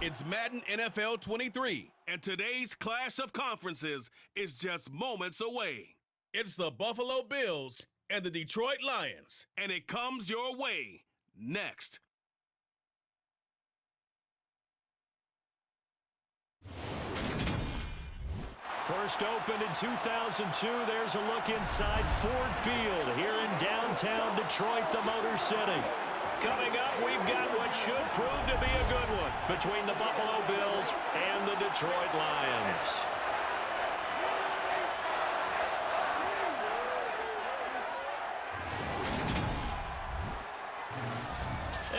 It's Madden NFL 23, and today's clash of conferences is just moments away. It's the Buffalo Bills and the Detroit Lions, and it comes your way next. First opened in 2002, there's a look inside Ford Field here in downtown Detroit, the Motor City. Coming up, we've got what should prove to be a good one between the Buffalo Bills and the Detroit Lions.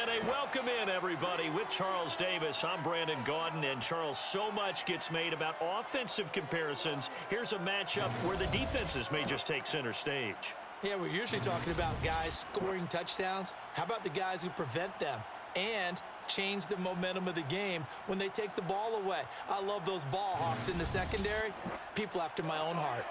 And a welcome in, everybody, with Charles Davis. I'm Brandon Gaudin, and Charles, so much gets made about offensive comparisons. Here's a matchup where the defenses may just take center stage. Yeah, we're usually talking about guys scoring touchdowns. How about the guys who prevent them and change the momentum of the game when they take the ball away? I love those ball hawks in the secondary. People after my own heart.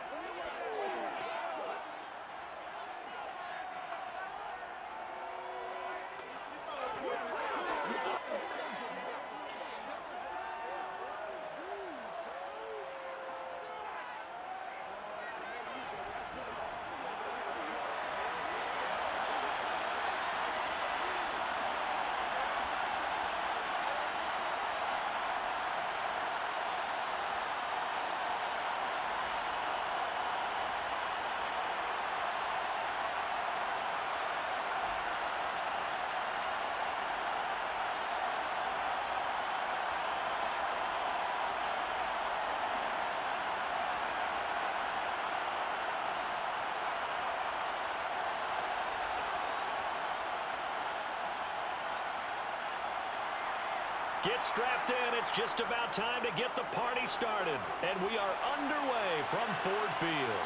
Get strapped in. It's just about time to get the party started. And we are underway from Ford Field.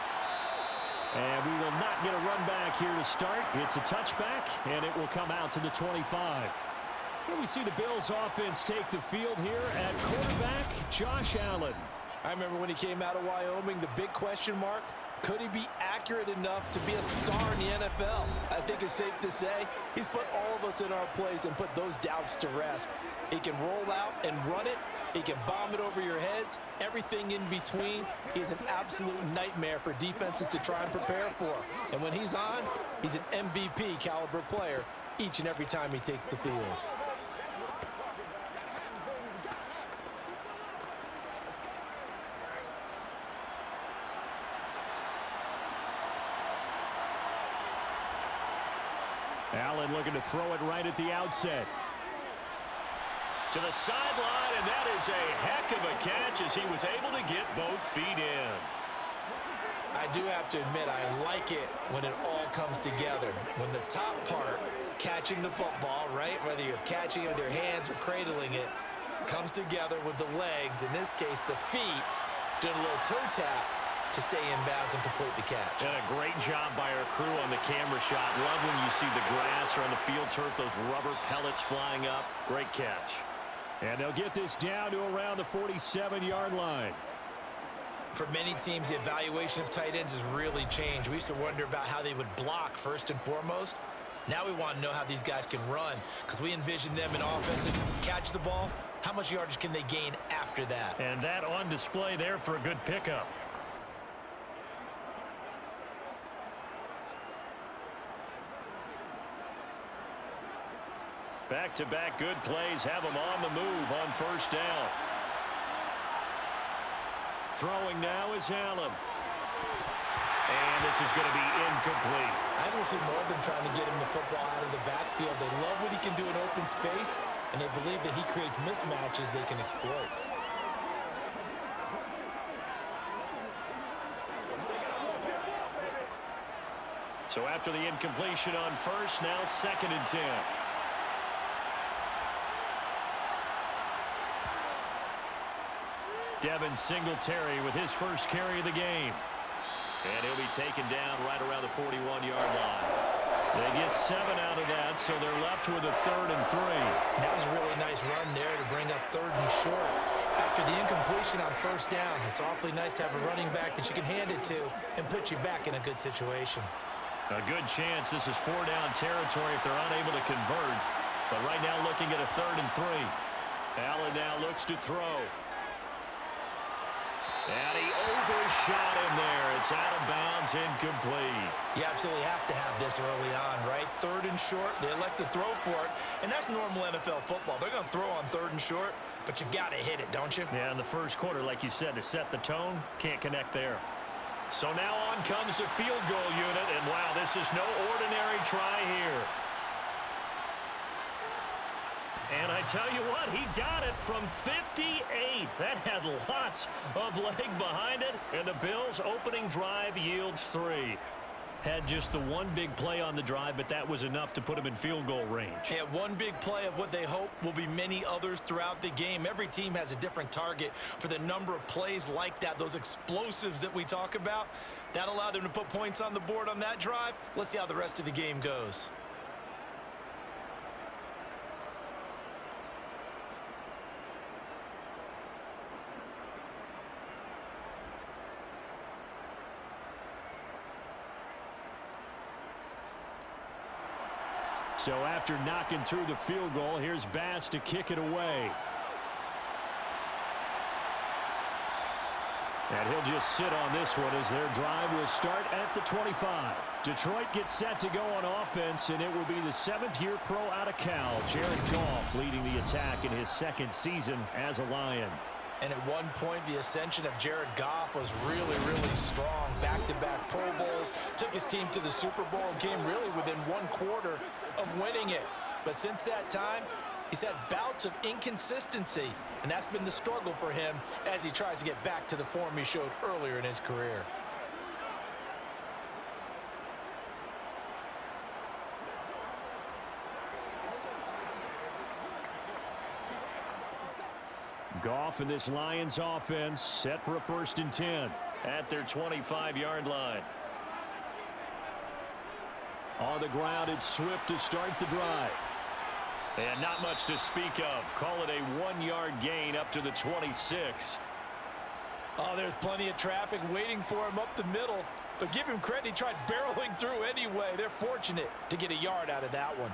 And we will not get a run back here to start. It's a touchback, and it will come out to the 25. And we see the Bills offense take the field here at quarterback, Josh Allen. I remember when he came out of Wyoming, the big question mark, could he be accurate enough to be a star in the NFL? I think it's safe to say he's put all of us in our place and put those doubts to rest. He can roll out and run it. He can bomb it over your heads. Everything in between. He's an absolute nightmare for defenses to try and prepare for. And when he's on, he's an MVP caliber player each and every time he takes the field. Allen looking to throw it right at the outset. To the sideline, and that is a heck of a catch as he was able to get both feet in. I do have to admit, I like it when it all comes together. When the top part, catching the football, right, whether you're catching it with your hands or cradling it, comes together with the legs, in this case the feet, doing a little toe tap to stay in bounds and complete the catch. And a great job by our crew on the camera shot. Love when you see the grass or on the field turf, those rubber pellets flying up. Great catch. And they'll get this down to around the 47-yard line. For many teams, the evaluation of tight ends has really changed. We used to wonder about how they would block first and foremost. Now we want to know how these guys can run, because we envision them in offenses catch the ball. How much yardage can they gain after that? And that on display there for a good pickup. Back-to-back good plays have them on the move on first down. Throwing now is Allen. And this is going to be incomplete. I don't see more than trying to get him the football out of the backfield. They love what he can do in open space, and they believe that he creates mismatches they can exploit. So after the incompletion on first, now 2nd and 10. Devin Singletary with his first carry of the game. And he'll be taken down right around the 41-yard line. They get 7 out of that, so they're left with a 3rd and 3. That was a really nice run there to bring up 3rd and short. After the incompletion on first down, it's awfully nice to have a running back that you can hand it to and put you back in a good situation. A good chance this is 4-down territory if they're unable to convert. But right now looking at a 3rd and 3. Allen now looks to throw. And he overshot him there. It's out of bounds, incomplete. You absolutely have to have this early on, right? 3rd and short, they elect to throw for it, and that's normal NFL football. They're going to throw on 3rd and short, but you've got to hit it, don't you? Yeah, in the first quarter, like you said, to set the tone, can't connect there. So now on comes the field goal unit, and wow, this is no ordinary try here. And I tell you what, he got it from 58. That had lots of leg behind it, and the Bills' opening drive yields 3. Had just the one big play on the drive, but that was enough to put him in field goal range. Yeah, one big play of what they hope will be many others throughout the game. Every team has a different target for the number of plays like that, those explosives that we talk about. That allowed them to put points on the board on that drive. Let's see how the rest of the game goes. So after knocking through the field goal, here's Bass to kick it away. And he'll just sit on this one as their drive will start at the 25. Detroit gets set to go on offense, and it will be the 7th-year pro out of Cal, Jared Goff, leading the attack in his 2nd season as a Lion. And at one point, the ascension of Jared Goff was really, really strong. Back-to-back Pro Bowls, took his team to the Super Bowl, and came really within 1 quarter of winning it. But since that time, he's had bouts of inconsistency, and that's been the struggle for him as he tries to get back to the form he showed earlier in his career. Goff and this Lions offense set for a 1st and 10 at their 25-yard line. On the ground, it's Swift to start the drive. And not much to speak of. Call it a 1-yard gain up to the 26. Oh, there's plenty of traffic waiting for him up the middle. But give him credit, he tried barreling through anyway. They're fortunate to get a yard out of that one.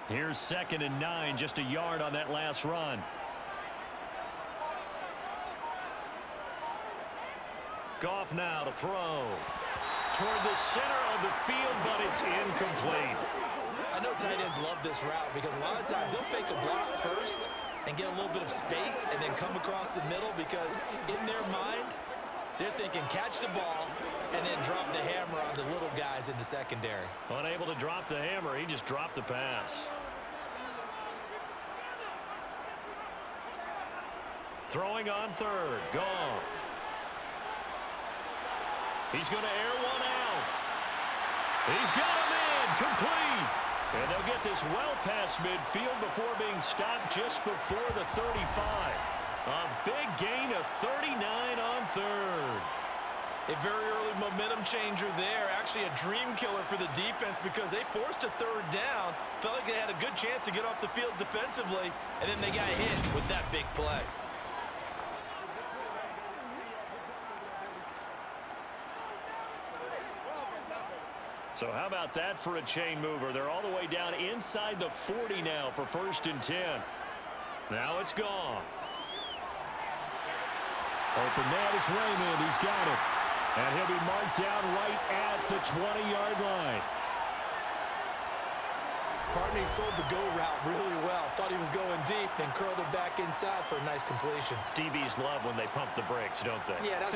Here's 2nd and 9, just a yard on that last run. Goff now to throw. Toward the center of the field, but it's incomplete. I know tight ends love this route because a lot of times they'll fake a block first and get a little bit of space and then come across the middle because in their mind, they're thinking catch the ball and then drop the hammer on the little guys in the secondary. Unable to drop the hammer, he just dropped the pass. Throwing on 3rd, Goff. He's going to air one out. He's got him in, complete. And they'll get this well past midfield before being stopped just before the 35. A big gain of 39 on 3rd. A very early momentum changer there. Actually a dream killer for the defense because they forced a 3rd down. Felt like they had a good chance to get off the field defensively, and then they got hit with that big play. So how about that for a chain mover? They're all the way down inside the 40 now for 1st and 10. Now it's Goff. Open man is Raymond. He's got it. And he'll be marked down right at the 20-yard line. Partney sold the go route really well. Thought he was going deep, then curled it back inside for a nice completion. DBs love when they pump the brakes, don't they? Yeah, that's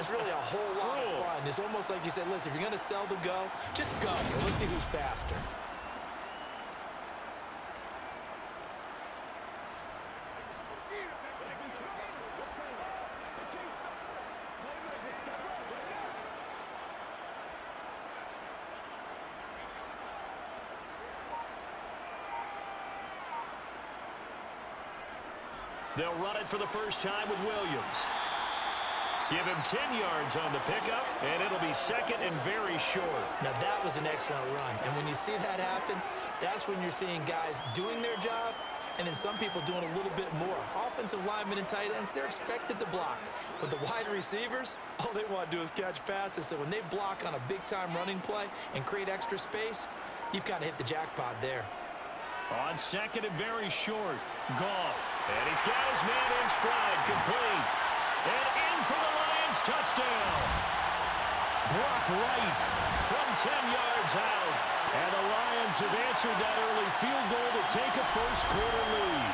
really a whole lot of fun. It's almost like you said, listen, if you're going to sell the go, just go. And let's see who's faster. They'll run it for the first time with Williams. Give him 10 yards on the pickup, and it'll be 2nd and very short. Now, that was an excellent run. And when you see that happen, that's when you're seeing guys doing their job and then some people doing a little bit more. Offensive linemen and tight ends, they're expected to block. But the wide receivers, all they want to do is catch passes. So when they block on a big-time running play and create extra space, you've kind of hit the jackpot there. On second and very short, Goff. And he's got his man in stride, complete. And in for the Lions, touchdown. Brock Wright from 10 yards out. And the Lions have answered that early field goal to take a first-quarter lead.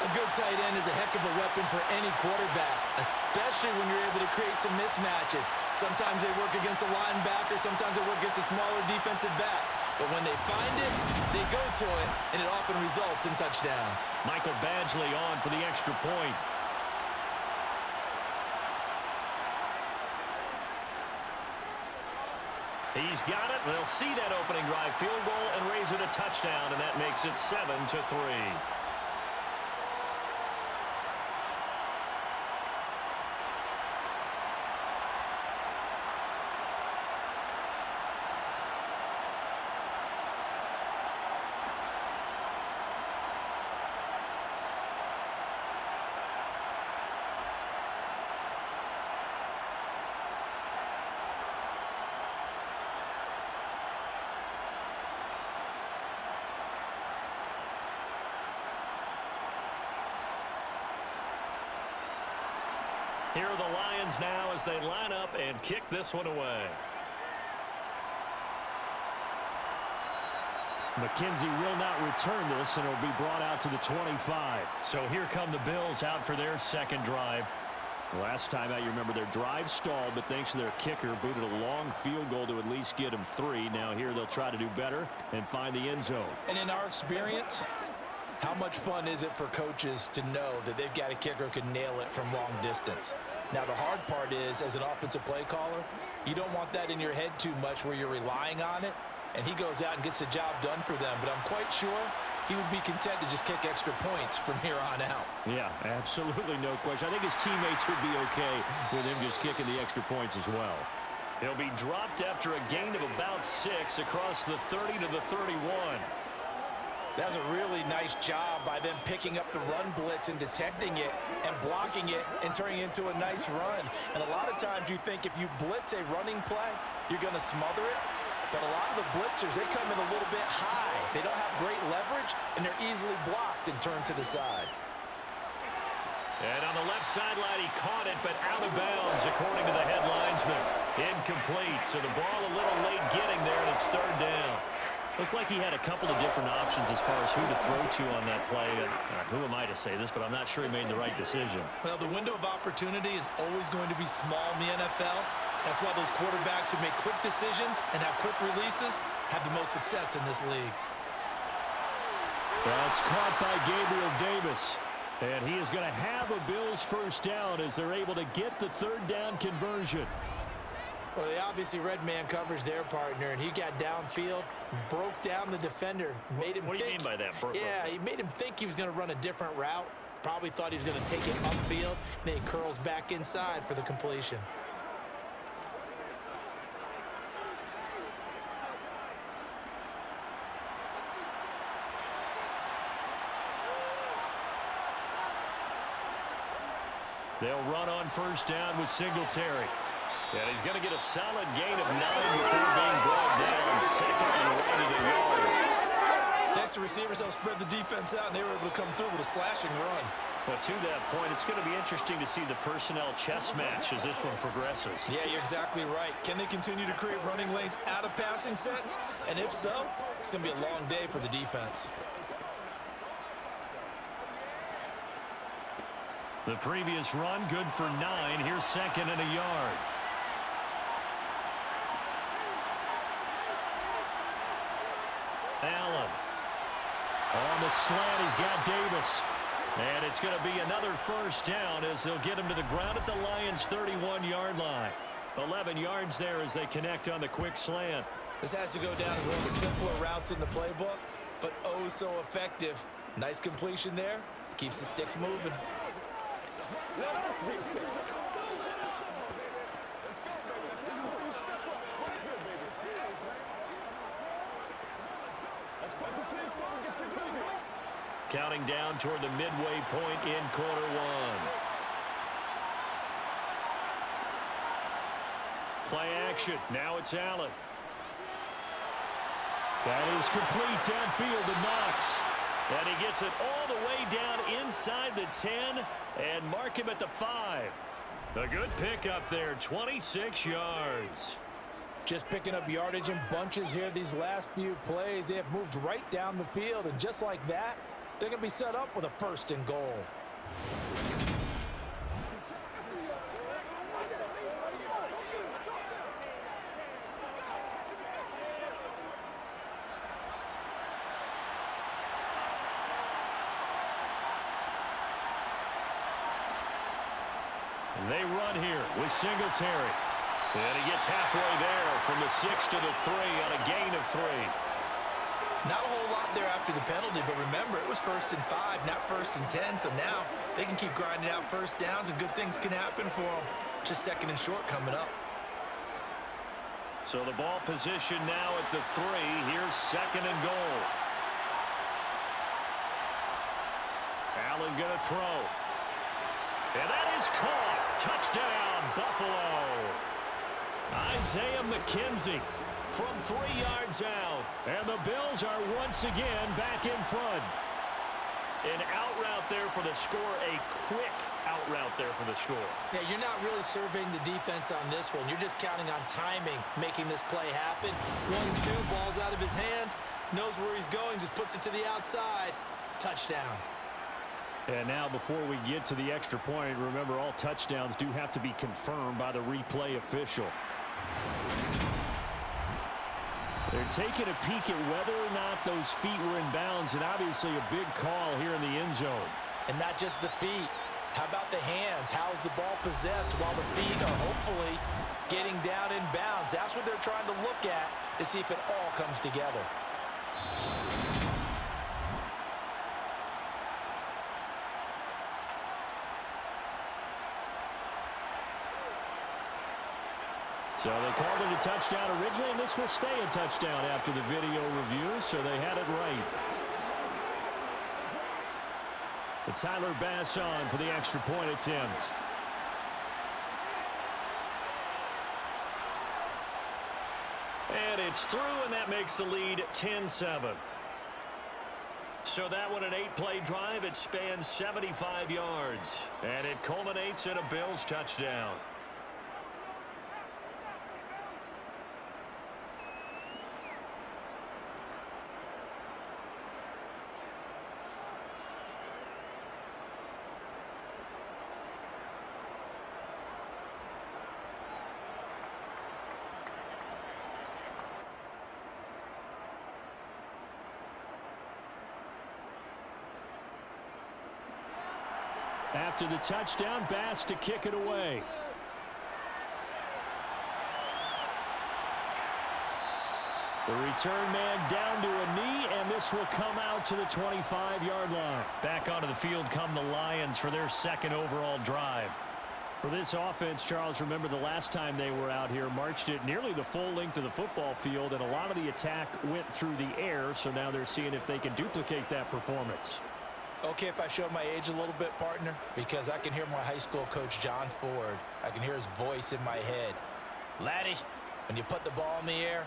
A good tight end is a heck of a weapon for any quarterback, especially when you're able to create some mismatches. Sometimes they work against a linebacker, sometimes they work against a smaller defensive back. But when they find it, they go to it, and it often results in touchdowns. Michael Badgley on for the extra point. He's got it. They'll see that opening drive field goal and raise it a touchdown, and that makes it 7-3. Here are the Lions now as they line up and kick this one away. McKenzie will not return this, and it'll be brought out to the 25. So here come the Bills out for their second drive. Last time out, you remember their drive stalled, but thanks to their kicker, booted a long field goal to at least get them 3. Now here they'll try to do better and find the end zone. And in our experience, how much fun is it for coaches to know that they've got a kicker who can nail it from long distance? Now, the hard part is, as an offensive play caller, you don't want that in your head too much where you're relying on it, and he goes out and gets the job done for them. But I'm quite sure he would be content to just kick extra points from here on out. Yeah, absolutely no question. I think his teammates would be okay with him just kicking the extra points as well. He'll be dropped after a gain of about 6 across the 30 to the 31. That was a really nice job by them picking up the run blitz and detecting it and blocking it and turning it into a nice run. And a lot of times you think if you blitz a running play, you're going to smother it. But a lot of the blitzers, they come in a little bit high. They don't have great leverage, and they're easily blocked and turned to the side. And on the left sideline, he caught it, but out of bounds, according to the headlinesman. Incomplete, so the ball a little late getting there, and it's third down. Looked like he had a couple of different options as far as who to throw to on that play. Who am I to say this, but I'm not sure he made the right decision. Well, the window of opportunity is always going to be small in the NFL. That's why those quarterbacks who make quick decisions and have quick releases have the most success in this league. That's caught by Gabriel Davis. And he is going to have a Bills first down as they're able to get the third down conversion. Well, they obviously read man coverage their partner, and he got downfield, broke down the defender, made him What do you mean by that? Yeah, he made him think he was going to run a different route. Probably thought he was going to take it upfield, and then he curls back inside for the completion. They'll run on first down with Singletary. And he's going to get a solid gain of 9 before being brought down. Second and right at the yard. Next, the receivers helped spread the defense out, and they were able to come through with a slashing run. But to that point, it's going to be interesting to see the personnel chess match as this one progresses. Yeah, you're exactly right. Can they continue to create running lanes out of passing sets? And if so, it's going to be a long day for the defense. The previous run, good for 9. Here's second and a yard. Allen. On the slant, he's got Davis. And it's going to be another first down as they'll get him to the ground at the Lions' 31-yard line. 11 yards there as they connect on the quick slant. This has to go down as one of the simpler routes in the playbook, but oh so effective. Nice completion there. Keeps the sticks moving. Counting down toward the midway point in quarter one. Play action. Now it's Allen. That is complete downfield to Knox. And he gets it all the way down inside the 10 and mark him at the 5. A good pickup there, 26 yards. Just picking up yardage in bunches here these last few plays. They have moved right down the field, and just like that, they're going to be set up with a 1st and goal. They run here with Singletary. And he gets halfway there from the 6 to the 3 on a gain of 3. Not a whole lot there after the penalty, but remember, it was 1st and 5, not 1st and 10, so now they can keep grinding out first downs and good things can happen for them. Just 2nd and short coming up. So the ball position now at the 3. Here's 2nd and goal. Allen going to throw. And that is caught. Touchdown, Buffalo. Isaiah McKenzie from 3 yards out. And the Bills are once again back in front. An out route there for the score. A quick out route there for the score. Yeah, you're not really surveying the defense on this one. You're just counting on timing, making this play happen. 1-2, ball's out of his hands. Knows where he's going, just puts it to the outside. Touchdown. And now before we get to the extra point, remember all touchdowns do have to be confirmed by the replay official. They're taking a peek at whether or not those feet were in bounds, and obviously a big call here in the end zone. And not just the feet. How about the hands? How's the ball possessed while the feet are hopefully getting down in bounds? That's what they're trying to look at to see if it all comes together. So they called it a touchdown originally, and this will stay a touchdown after the video review, so they had it right. But Tyler Bass on for the extra point attempt. And it's through, and that makes the lead 10-7. So that one, an 8-play drive. It spans 75 yards, and it culminates in a Bills touchdown. After the touchdown, Bass to kick it away. The return man down to a knee, and this will come out to the 25-yard line. Back onto the field come the Lions for their 2nd overall drive. For this offense, Charles, remember the last time they were out here, marched it nearly the full length of the football field, and a lot of the attack went through the air, so now they're seeing if they can duplicate that performance. Okay, if I show my age a little bit, partner, because I can hear my high school coach, John Ford. I can hear his voice in my head. Laddie, when you put the ball in the air,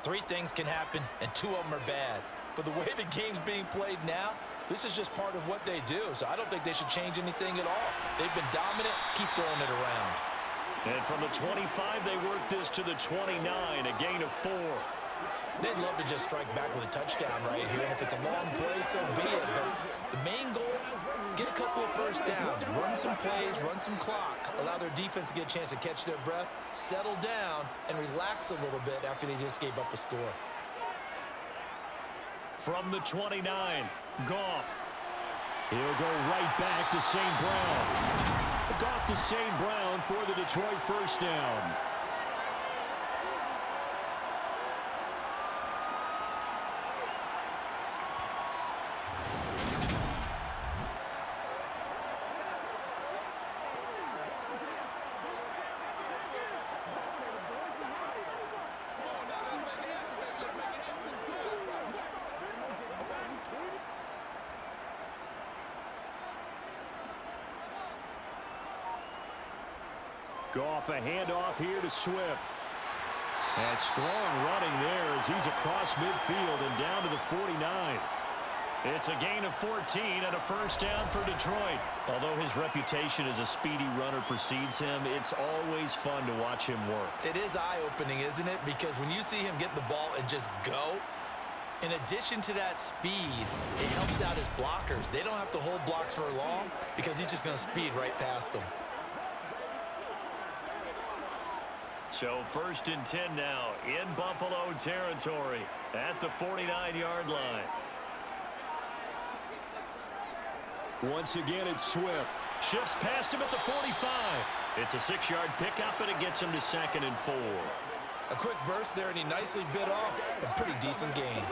3 things can happen, and 2 of them are bad. For the way the game's being played now, this is just part of what they do, so I don't think they should change anything at all. They've been dominant. Keep throwing it around. And from the 25, they work this to the 29, a gain of 4. They'd love to just strike back with a touchdown right here, and if it's a long play, so be it. But the main goal, get a couple of first downs, run some plays, run some clock, allow their defense to get a chance to catch their breath, settle down, and relax a little bit after they just gave up a score. From the 29, Goff. He'll go right back to St. Brown. Goff to St. Brown for the Detroit first down. Goff, a handoff here to Swift. And strong running there as he's across midfield and down to the 49. It's a gain of 14 and a first down for Detroit. Although his reputation as a speedy runner precedes him, it's always fun to watch him work. It is eye-opening, isn't it? Because when you see him get the ball and just go, in addition to that speed, it helps out his blockers. They don't have to hold blocks for long because he's just going to speed right past them. So 1st and 10 now in Buffalo territory at the 49-yard line. Once again, it's Swift. Shifts past him at the 45. It's a 6-yard pickup, and it gets him to 2nd and 4. A quick burst there, and he nicely bit off a pretty decent gain.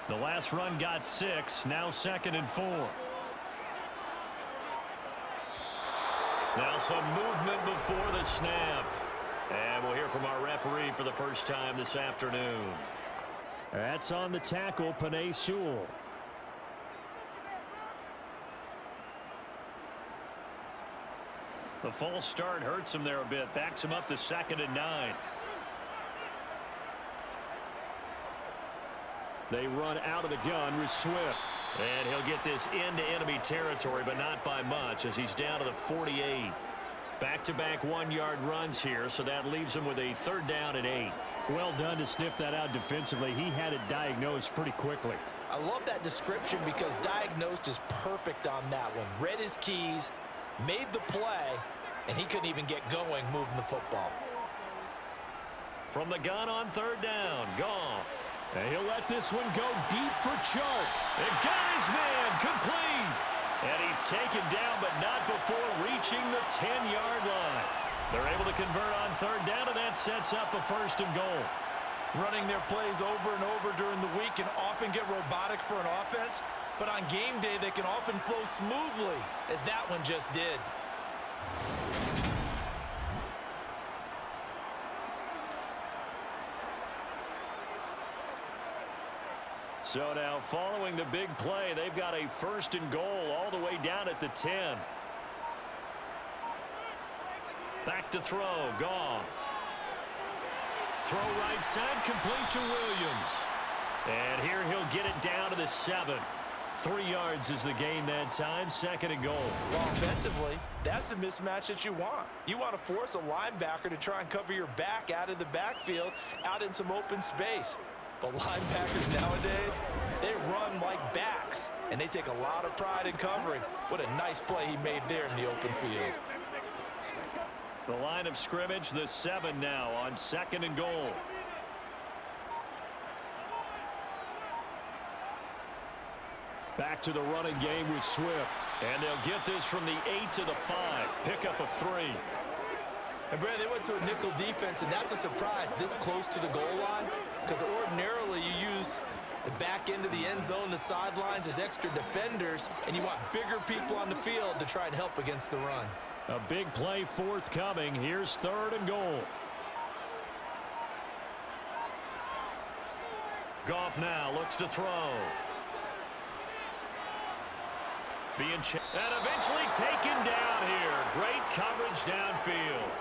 The last run got 6, now 2nd and 4. Now some movement before the snap. And we'll hear from our referee for the first time this afternoon. That's on the tackle, Penei Sewell. The false start hurts him there a bit. Backs him up to 2nd and 9. They run out of the gun with Swift. And he'll get this into enemy territory, but not by much as he's down to the 48. Back-to-back 1-yard runs here, so that leaves him with a 3rd down and 8. Well done to sniff that out defensively. He had it diagnosed pretty quickly. I love that description because diagnosed is perfect on that one. Read his keys, made the play, and he couldn't even get going moving the football. From the gun on 3rd down, Goff. And he'll let this one go deep for Chark. And got his man complete. And he's taken down, but not before reaching the 10-yard line. They're able to convert on 3rd down, and that sets up a 1st and goal. Running their plays over and over during the week can often get robotic for an offense, but on game day they can often flow smoothly, as that one just did. So now following the big play, they've got a 1st and goal all the way down at the 10. Back to throw, Goff. Throw right side, complete to Williams. And here he'll get it down to the 7. 3 yards is the gain that time, 2nd and goal. Well, offensively, that's the mismatch that you want. You want to force a linebacker to try and cover your back out of the backfield, out in some open space. But linebackers nowadays, they run like backs, and they take a lot of pride in covering. What a nice play he made there in the open field. The line of scrimmage, the 7 now on 2nd and goal. Back to the running game with Swift. And they'll get this from the 8 to the 5. Pickup of 3. And Brad, they went to a nickel defense, and that's a surprise this close to the goal line, because ordinarily you use the back end of the end zone, the sidelines as extra defenders, and you want bigger people on the field to try and help against the run. A big play forthcoming. Here's 3rd and goal. Goff now looks to throw. And eventually taken down here. Great coverage downfield.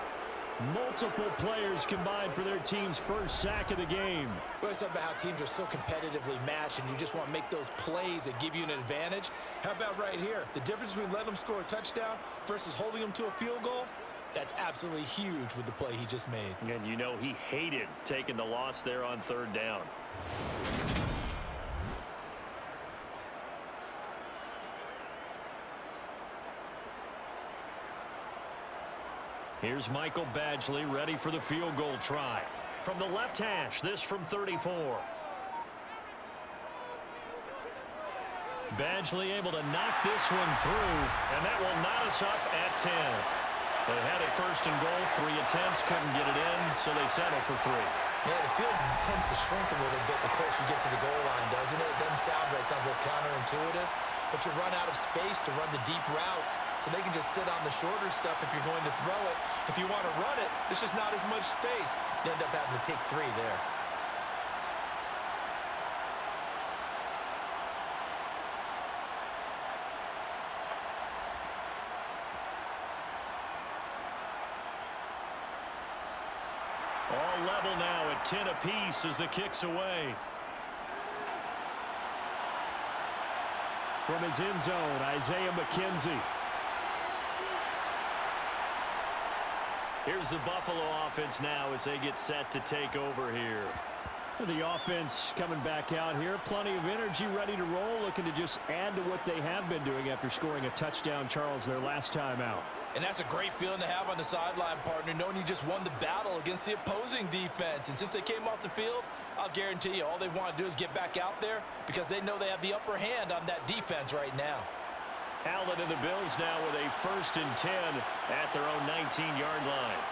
Multiple players combined for their team's first sack of the game. Well, it's about how teams are so competitively matched, and you just want to make those plays that give you an advantage. How about right here? The difference between letting them score a touchdown versus holding them to a field goal, that's absolutely huge with the play he just made. And you know he hated taking the loss there on 3rd down. Here's Michael Badgley ready for the field goal try. From the left hash, this from 34. Badgley able to knock this one through, and that will knot us up at 10. They had it 1st and goal, 3 attempts, couldn't get it in, so they settle for 3. Yeah, the field tends to shrink a little bit the closer you get to the goal line, doesn't it? It doesn't sound right. It sounds a little counterintuitive. But you run out of space to run the deep routes, so they can just sit on the shorter stuff if you're going to throw it. If you want to run it, there's just not as much space. You end up having to take 3 there. All level now at 10 apiece as the kick's away. From his end zone, Isaiah McKenzie. Here's the Buffalo offense now as they get set to take over here. The offense coming back out here. Plenty of energy, ready to roll, looking to just add to what they have been doing after scoring a touchdown, Charles, their last time out. And that's a great feeling to have on the sideline, partner, knowing you just won the battle against the opposing defense. And since they came off the field, I'll guarantee you all they want to do is get back out there because they know they have the upper hand on that defense right now. Allen and the Bills now with a 1st and 10 at their own 19-yard line.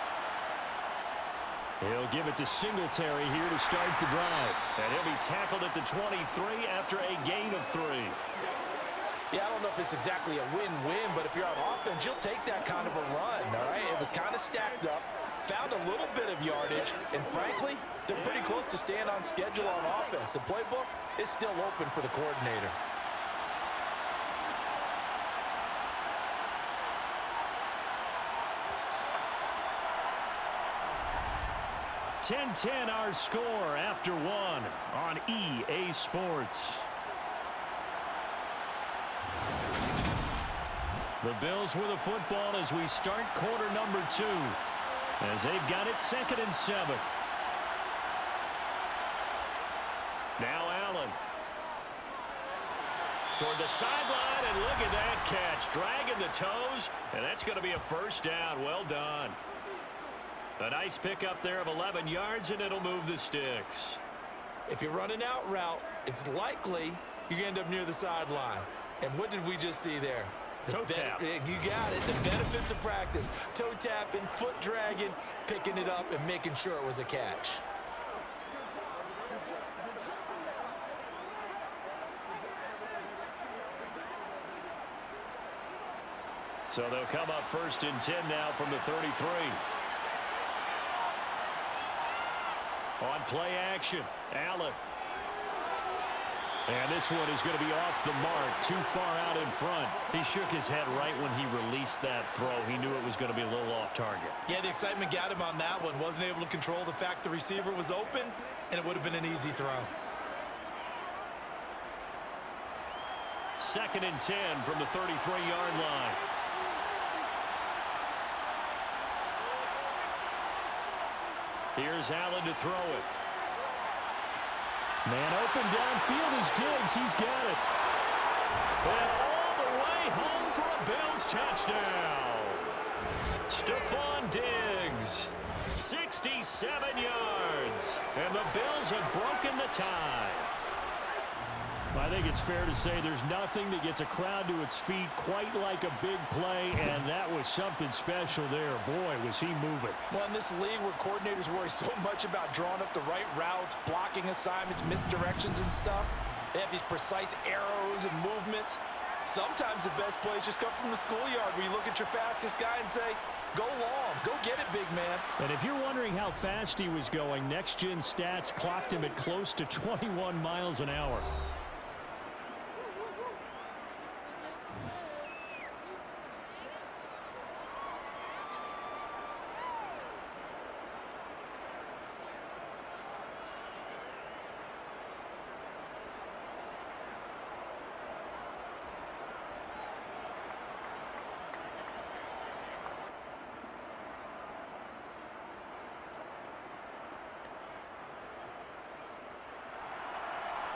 He'll give it to Singletary here to start the drive. And he'll be tackled at the 23 after a gain of 3. Yeah, I don't know if it's exactly a win-win, but if you're on offense, you'll take that kind of a run, all right? It was kind of stacked up, found a little bit of yardage, and frankly, they're pretty close to staying on schedule on offense. The playbook is still open for the coordinator. (10-10) our score after 1 on EA Sports. The Bills with the football as we start quarter number 2. As they've got it 2nd and 7. Now Allen. Toward the sideline, and look at that catch. Dragging the toes, and that's going to be a 1st down. Well done. A nice pickup there of 11 yards, and it'll move the sticks. If you're running out route, it's likely you're going to end up near the sideline. And what did we just see there? Toe tap. You got it. The benefits of practice. Toe tapping, foot dragging, picking it up, and making sure it was a catch. So they'll come up 1st and 10 now from the 33. On play action, Allen. And this one is going to be off the mark, too far out in front. He shook his head right when he released that throw. He knew it was going to be a little off target. Yeah, the excitement got him on that one. Wasn't able to control the fact the receiver was open, and it would have been an easy throw. 2nd and 10 from the 33-yard line. Here's Allen to throw it. Man open downfield is Diggs. He's got it. And all the way home for a Bills touchdown. Stephon Diggs, 67 yards. And the Bills have broken the tie. I think it's fair to say there's nothing that gets a crowd to its feet quite like a big play, and that was something special there. Boy, was he moving. Well, in this league where coordinators worry so much about drawing up the right routes, blocking assignments, misdirections and stuff, they have these precise arrows and movements. Sometimes the best plays just come from the schoolyard where you look at your fastest guy and say, go long, go get it, big man. And if you're wondering how fast he was going, Next Gen Stats clocked him at close to 21 miles an hour.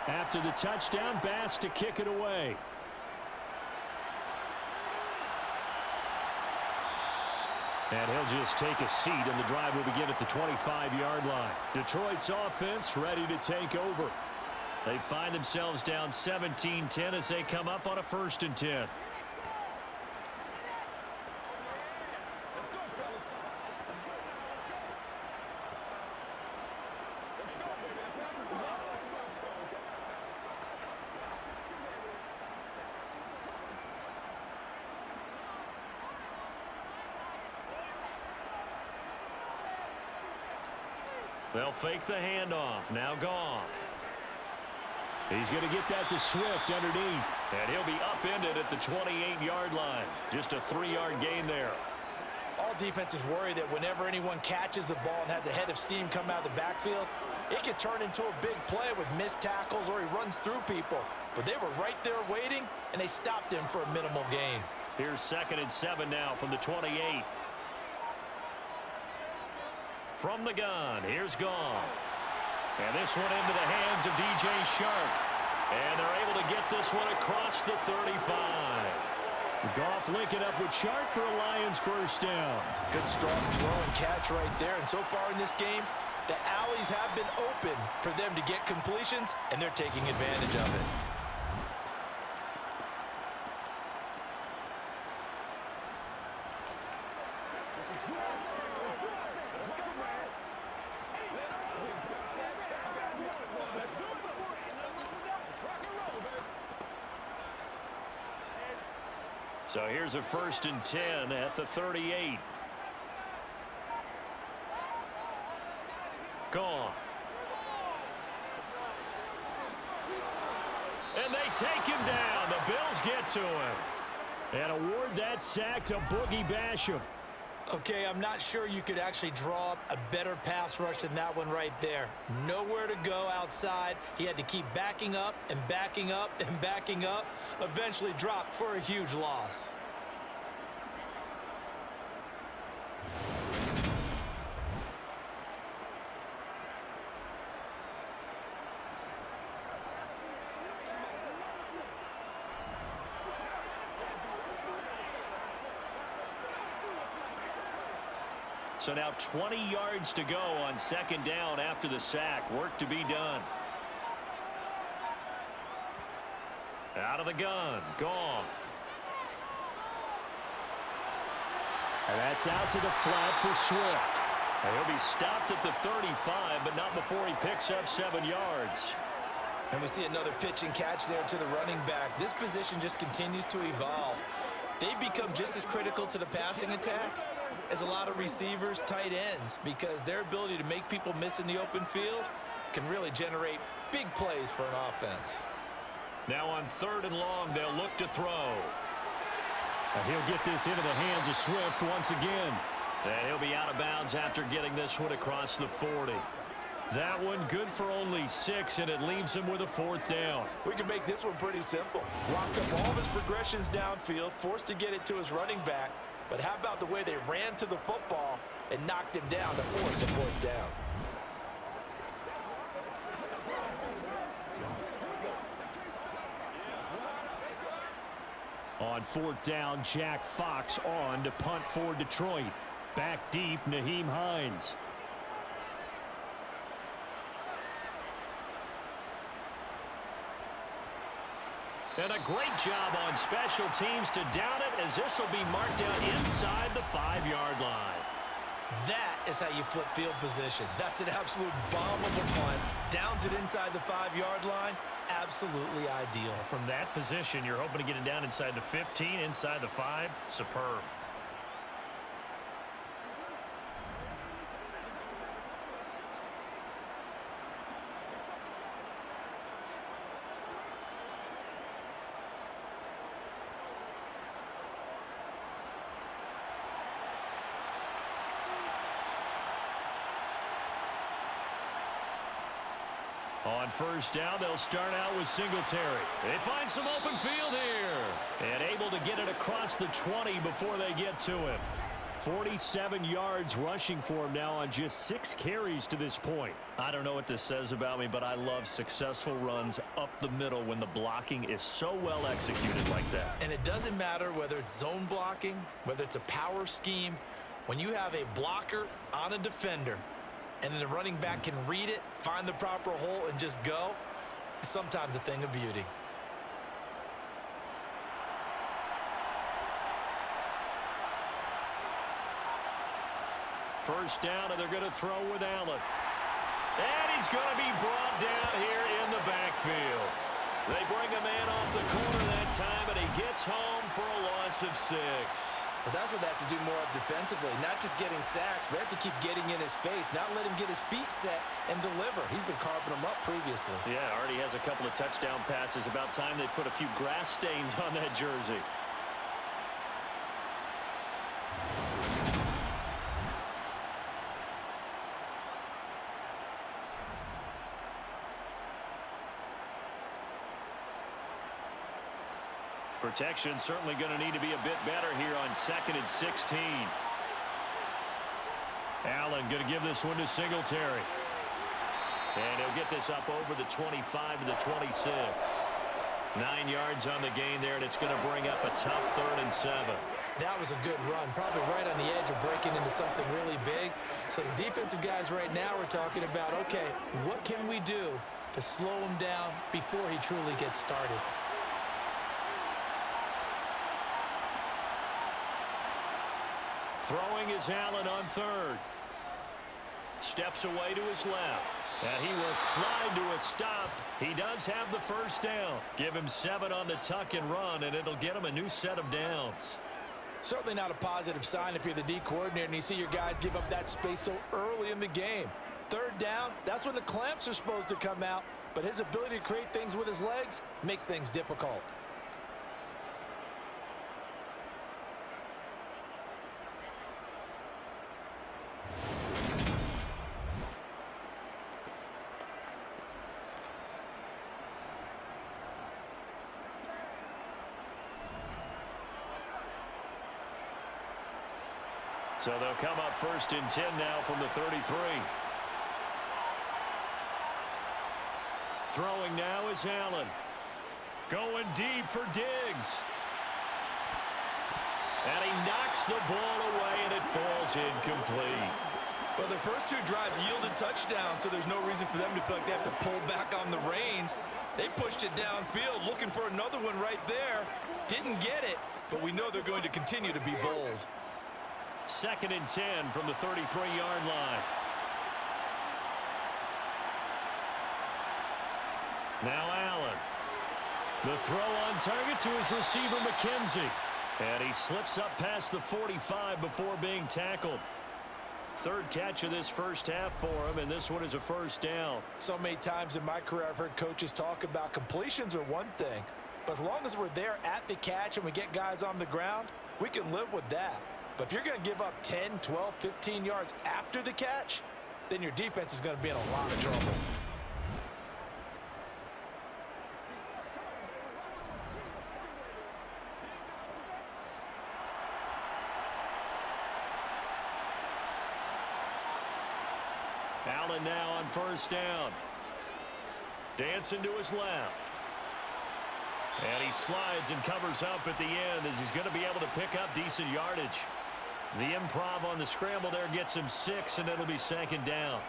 After the touchdown, Bass to kick it away. And he'll just take a seat, and the drive will begin at the 25-yard line. Detroit's offense ready to take over. They find themselves down 17-10 as they come up on a 1st and 10. They'll fake the handoff. Now Goff. He's going to get that to Swift underneath. And he'll be upended at the 28-yard line. Just a 3-yard gain there. All defenses worry that whenever anyone catches the ball and has a head of steam come out of the backfield, it could turn into a big play with missed tackles or he runs through people. But they were right there waiting, and they stopped him for a minimal gain. Here's 2nd and 7 now from the 28. From the gun, here's Goff. And this one into the hands of DJ Shark. And they're able to get this one across the 35. Goff linking up with Shark for a Lions first down. Good strong throw and catch right there. And so far in this game, the alleys have been open for them to get completions, and they're taking advantage of it. So here's a 1st and 10 at the 38. Gone. And they take him down. The Bills get to him. And award that sack to Boogie Basham. Okay, I'm not sure you could actually draw up a better pass rush than that one right there. Nowhere to go outside. He had to keep backing up and backing up and backing up. Eventually dropped for a huge loss. So now 20 yards to go on 2nd down after the sack. Work to be done. Out of the gun, Goff. And that's out to the flat for Swift. And he'll be stopped at the 35, but not before he picks up 7 yards. And we see another pitch and catch there to the running back. This position just continues to evolve. They become just as critical to the passing attack as a lot of receivers, tight ends, because their ability to make people miss in the open field can really generate big plays for an offense. Now on 3rd and long, they'll look to throw. And he'll get this into the hands of Swift once again. And he'll be out of bounds after getting this one across the 40. That one good for only 6, and it leaves him with a 4th down. We can make this one pretty simple. Locked up all of his progressions downfield, forced to get it to his running back. But how about the way they ran to the football and knocked him down to force a 4th down? On 4th down, Jack Fox on to punt for Detroit. Back deep, Nyheim Hines. And a great job on special teams to down it, as this will be marked down inside the 5-yard line. That is how you flip field position. That's an absolute bomb of a punt. Downs it inside the 5-yard line. Absolutely ideal. From that position, you're hoping to get it down inside the 15, inside the 5. Superb. On 1st down, they'll start out with Singletary. They find some open field here. And able to get it across the 20 before they get to him. 47 yards rushing for him now on just 6 carries to this point. I don't know what this says about me, but I love successful runs up the middle when the blocking is so well executed like that. And it doesn't matter whether it's zone blocking, whether it's a power scheme. When you have a blocker on a defender, and then the running back can read it, find the proper hole, and just go, it's sometimes a thing of beauty. First down, and they're going to throw with Allen. And he's going to be brought down here in the backfield. They bring a man off the corner that time, and he gets home for a loss of 6. But that's what they have to do more of defensively, not just getting sacks, but they have to keep getting in his face, not let him get his feet set and deliver. He's been carving them up previously. Yeah, already has a couple of touchdown passes. About time they put a few grass stains on that jersey. Protection certainly going to need to be a bit better here on 2nd and 16. Allen going to give this one to Singletary. And he'll get this up over the 25 to the 26. 9 yards on the gain there, and it's going to bring up a tough 3rd and 7. That was a good run, probably right on the edge of breaking into something really big. So the defensive guys right now are talking about, okay, what can we do to slow him down before he truly gets started? Throwing is Allen on 3rd. Steps away to his left. And he will slide to a stop. He does have the first down. Give him 7 on the tuck and run, and it'll get him a new set of downs. Certainly not a positive sign if you're the D coordinator and you see your guys give up that space so early in the game. 3rd down, that's when the clamps are supposed to come out, but his ability to create things with his legs makes things difficult. So they'll come up 1st and 10 now from the 33. Throwing now is Allen. Going deep for Diggs. And he knocks the ball away, and it falls incomplete. Well, their first 2 drives yielded touchdowns, so there's no reason for them to feel like they have to pull back on the reins. They pushed it downfield, looking for another one right there. Didn't get it, but we know they're going to continue to be bold. 2nd and 10 from the 33-yard line. Now Allen. The throw on target to his receiver, McKenzie. And he slips up past the 45 before being tackled. 3rd catch of this first half for him, and this one is a first down. So many times in my career I've heard coaches talk about completions are one thing, but as long as we're there at the catch and we get guys on the ground, we can live with that. But if you're going to give up 10, 12, 15 yards after the catch, then your defense is going to be in a lot of trouble. Allen now on 1st down. Dancing to his left. And he slides and covers up at the end as he's going to be able to pick up decent yardage. The improv on the scramble there gets him 6, and it'll be 2nd down.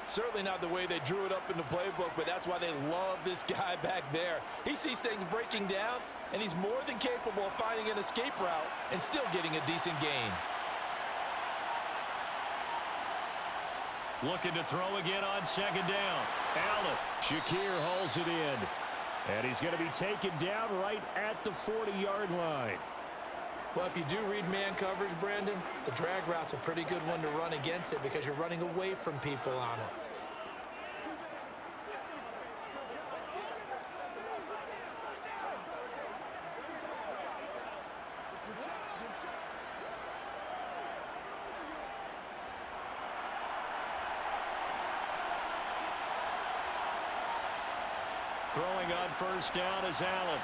Certainly not the way they drew it up in the playbook, but that's why they love this guy back there. He sees things breaking down, and he's more than capable of finding an escape route and still getting a decent gain. Looking to throw again on 2nd down. Allen. Shakir hauls it in. And he's going to be taken down right at the 40-yard line. Well, if you do read man coverage, Brandon, the drag route's a pretty good one to run against it because you're running away from people on it. Throwing on 1st down is Allen.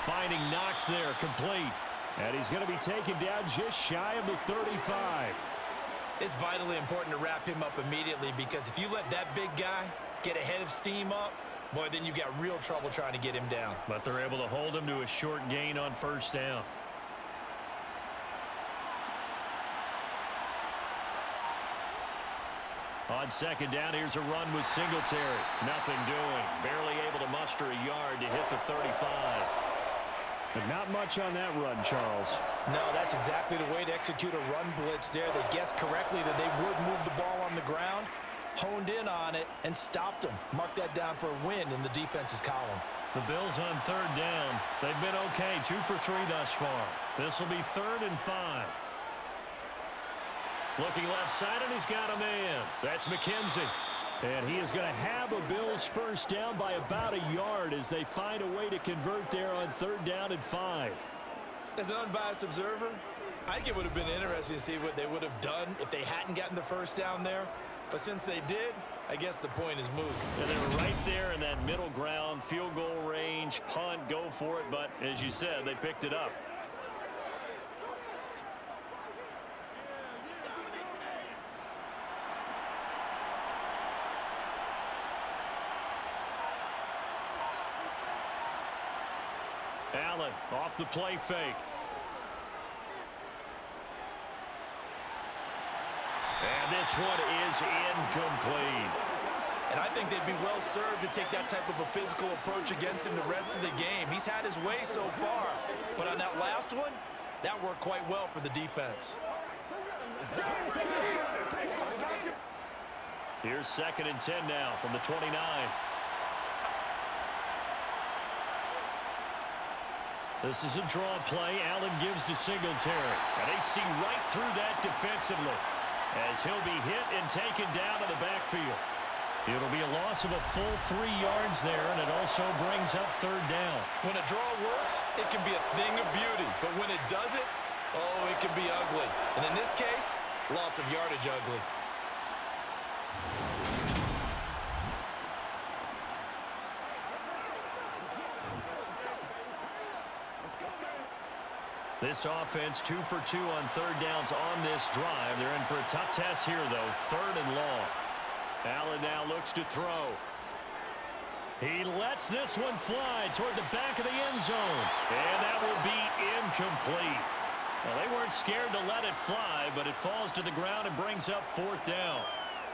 Finding Knox there, complete. And he's going to be taken down just shy of the 35. It's vitally important to wrap him up immediately because if you let that big guy get a head of steam up, boy, then you've got real trouble trying to get him down. But they're able to hold him to a short gain on 1st down. On 2nd down, here's a run with Singletary. Nothing doing. Barely able to muster a yard to hit the 35. But not much on that run, Charles. No, that's exactly the way to execute a run blitz there. They guessed correctly that they would move the ball on the ground, honed in on it, and stopped them. Mark that down for a win in the defense's column. The Bills on 3rd down. They've been okay, 2 for 3 thus far. This will be 3rd and 5. Looking left side, and he's got a man. That's McKenzie. And he is going to have a Bills first down by about a yard as they find a way to convert there on 3rd down and 5. As an unbiased observer, I think it would have been interesting to see what they would have done if they hadn't gotten the first down there. But since they did, I guess the point is moot. And they were right there in that middle ground, field goal range, punt, go for it. But as you said, they picked it up. Allen off the play fake. And this one is incomplete. And I think they'd be well served to take that type of a physical approach against him the rest of the game. He's had his way so far. But on that last one, that worked quite well for the defense. Here's 2nd and 10 now from the 29. This is a draw play. Allen gives to Singletary. And they see right through that defensively as he'll be hit and taken down to the backfield. It'll be a loss of a full 3 yards there, and it also brings up 3rd down. When a draw works, it can be a thing of beauty. But when it doesn't, oh, it can be ugly. And in this case, loss of yardage ugly. This offense 2 for 2 on 3rd downs on this drive. They're in for a tough test here, though. 3rd and long. Allen now looks to throw. He lets this one fly toward the back of the end zone. And that will be incomplete. Well, they weren't scared to let it fly, but it falls to the ground and brings up 4th down.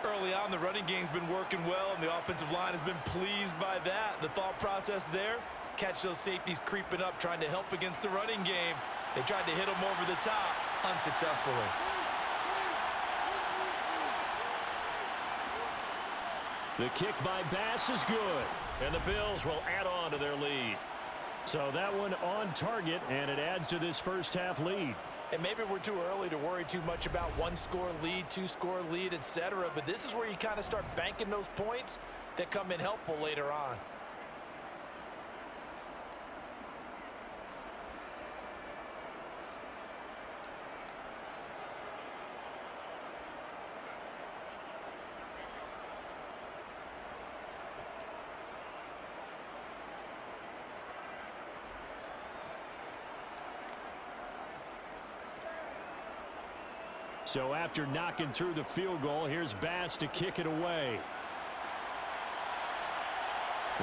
Early on, the running game's been working well, and the offensive line has been pleased by that. The thought process there, catch those safeties creeping up, trying to help against the running game. They tried to hit him over the top, unsuccessfully. The kick by Bass is good, and the Bills will add on to their lead. So that one on target, and it adds to this first half lead. And maybe we're too early to worry too much about 1-score lead, 2-score lead, etc. But this is where you kind of start banking those points that come in helpful later on. So after knocking through the field goal, here's Bass to kick it away.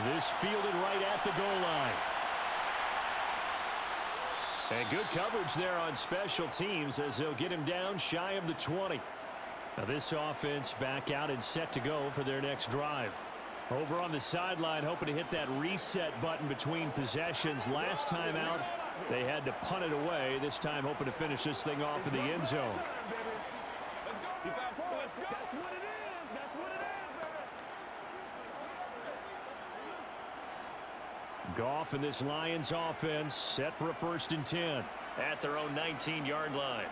This fielded right at the goal line. And good coverage there on special teams as they'll get him down shy of the 20. Now this offense back out and set to go for their next drive. Over on the sideline, hoping to hit that reset button between possessions. Last time out, they had to punt it away. This time hoping to finish this thing off in the end zone. Goff and this Lions offense set for a 1st and 10 at their own 19-yard line.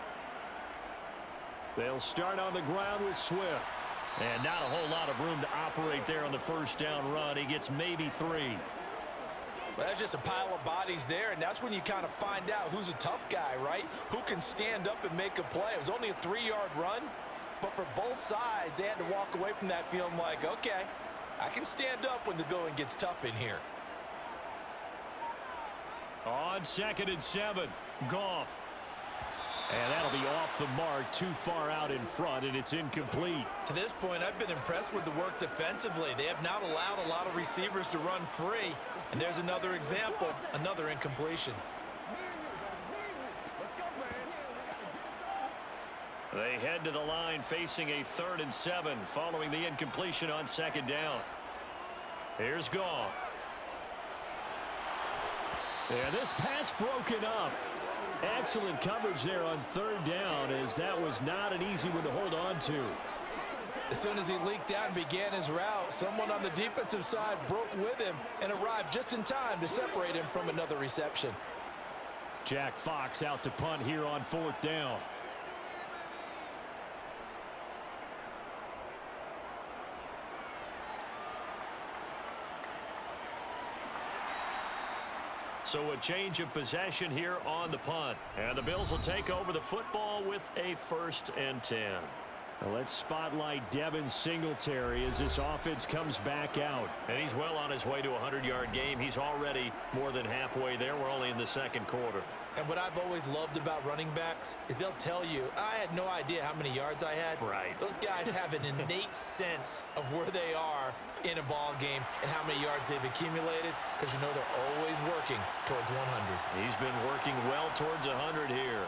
They'll start on the ground with Swift. And not a whole lot of room to operate there on the 1st down run. He gets maybe 3. Well, that's just a pile of bodies there, and that's when you kind of find out who's a tough guy, right? Who can stand up and make a play. It was only a 3-yard run, but for both sides, they had to walk away from that feeling like, okay, I can stand up when the going gets tough in here. On 2nd and 7, Goff. And that'll be off the mark, too far out in front, and it's incomplete. To this point, I've been impressed with the work defensively. They have not allowed a lot of receivers to run free. And there's another example, another incompletion. They head to the line facing a 3rd and 7 following the incompletion on 2nd down. Here's Goff. And this pass broken up. Excellent coverage there on 3rd down, as that was not an easy one to hold on to. As soon as he leaked out and began his route, someone on the defensive side broke with him and arrived just in time to separate him from another reception. Jack Fox out to punt here on 4th down. So a change of possession here on the punt. And the Bills will take over the football with a 1st and 10. Well, let's spotlight Devin Singletary as this offense comes back out. And he's well on his way to a 100-yard game. He's already more than halfway there. We're only in the second quarter. And what I've always loved about running backs is they'll tell you, I had no idea how many yards I had. Right. Those guys have an innate sense of where they are in a ball game and how many yards they've accumulated, because you know they're always working towards 100. He's been working well towards 100 here.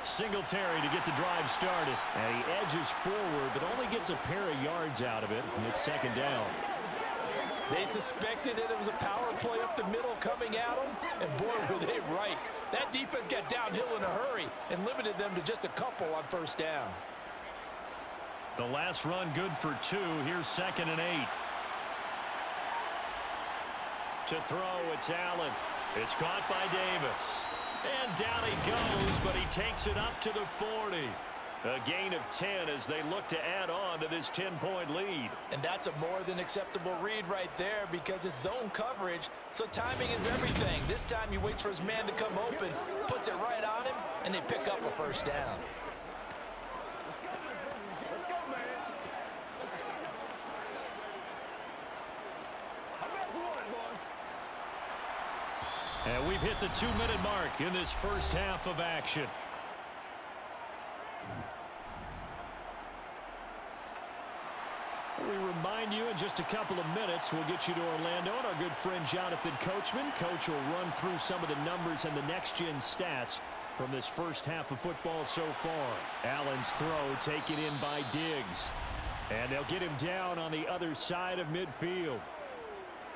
Singletary to get the drive started. And he edges forward, but only gets a pair of yards out of it, and it's second down. They suspected that it was a power play up the middle coming at them, and boy, were they right. That defense got downhill in a hurry and limited them to just a couple on first down. The last run good for 2. Here's 2nd and 8. To throw, it's Allen. It's caught by Davis. And down he goes, but he takes it up to the 40. A gain of 10 as they look to add on to this 10-point lead. And that's a more than acceptable read right there, because it's zone coverage, so timing is everything. This time he waits for his man to come open, puts it right on him, and they pick up a first down. Let's go, man. I'm back to one, boys. And we've hit the 2-minute mark in this first half of action. We remind you in just a couple of minutes, we'll get you to Orlando and our good friend Jonathan Coachman. Coach will run through some of the numbers and the next-gen stats from this first half of football so far. Allen's throw taken in by Diggs. And they'll get him down on the other side of midfield.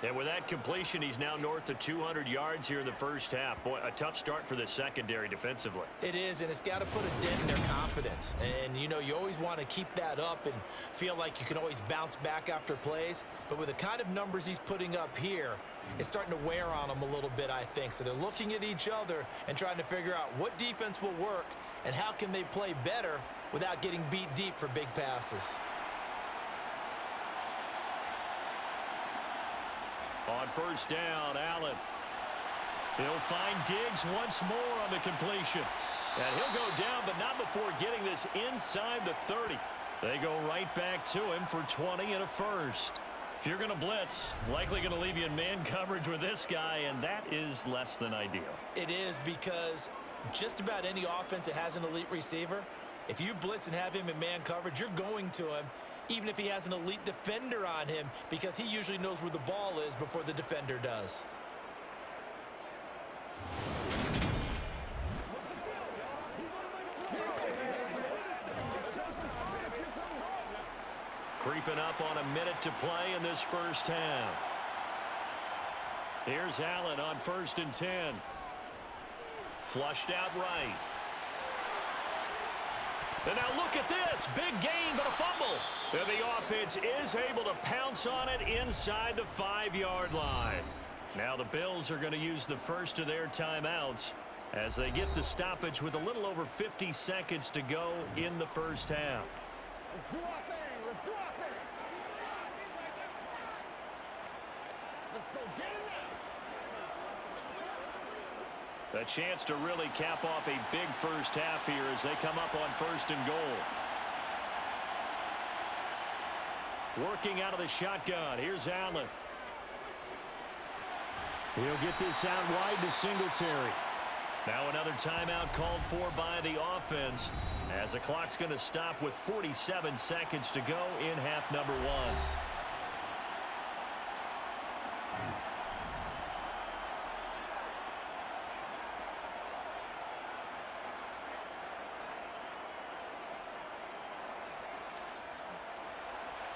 And with that completion, he's now north of 200 yards here in the first half. Boy, a tough start for the secondary defensively. It is, and it's got to put a dent in their confidence. And, you know, you always want to keep that up and feel like you can always bounce back after plays. But with the kind of numbers he's putting up here, it's starting to wear on them a little bit, I think. So they're looking at each other and trying to figure out what defense will work and how can they play better without getting beat deep for big passes. On first down, Allen. He'll find Diggs once more on the completion. And he'll go down, but not before getting this inside the 30. They go right back to him for 20 and a first. If you're going to blitz, likely going to leave you in man coverage with this guy, and that is less than ideal. It is, because just about any offense that has an elite receiver, if you blitz and have him in man coverage, you're going to him, even if he has an elite defender on him, because he usually knows where the ball is before the defender does. Creeping up on a minute to play in this first half. Here's Allen on 1st and 10. Flushed out right. And now look at this. Big gain, but a fumble. And the offense is able to pounce on it inside the 5-yard line. Now the Bills are going to use the first of their timeouts as they get the stoppage with a little over 50 seconds to go in the first half. Let's do our thing. Let's do our thing. Let's go get it now. A chance to really cap off a big first half here as they come up on 1st and goal. Working out of the shotgun. Here's Allen. He'll get this out wide to Singletary. Now another timeout called for by the offense as the clock's going to stop with 47 seconds to go in half number 1.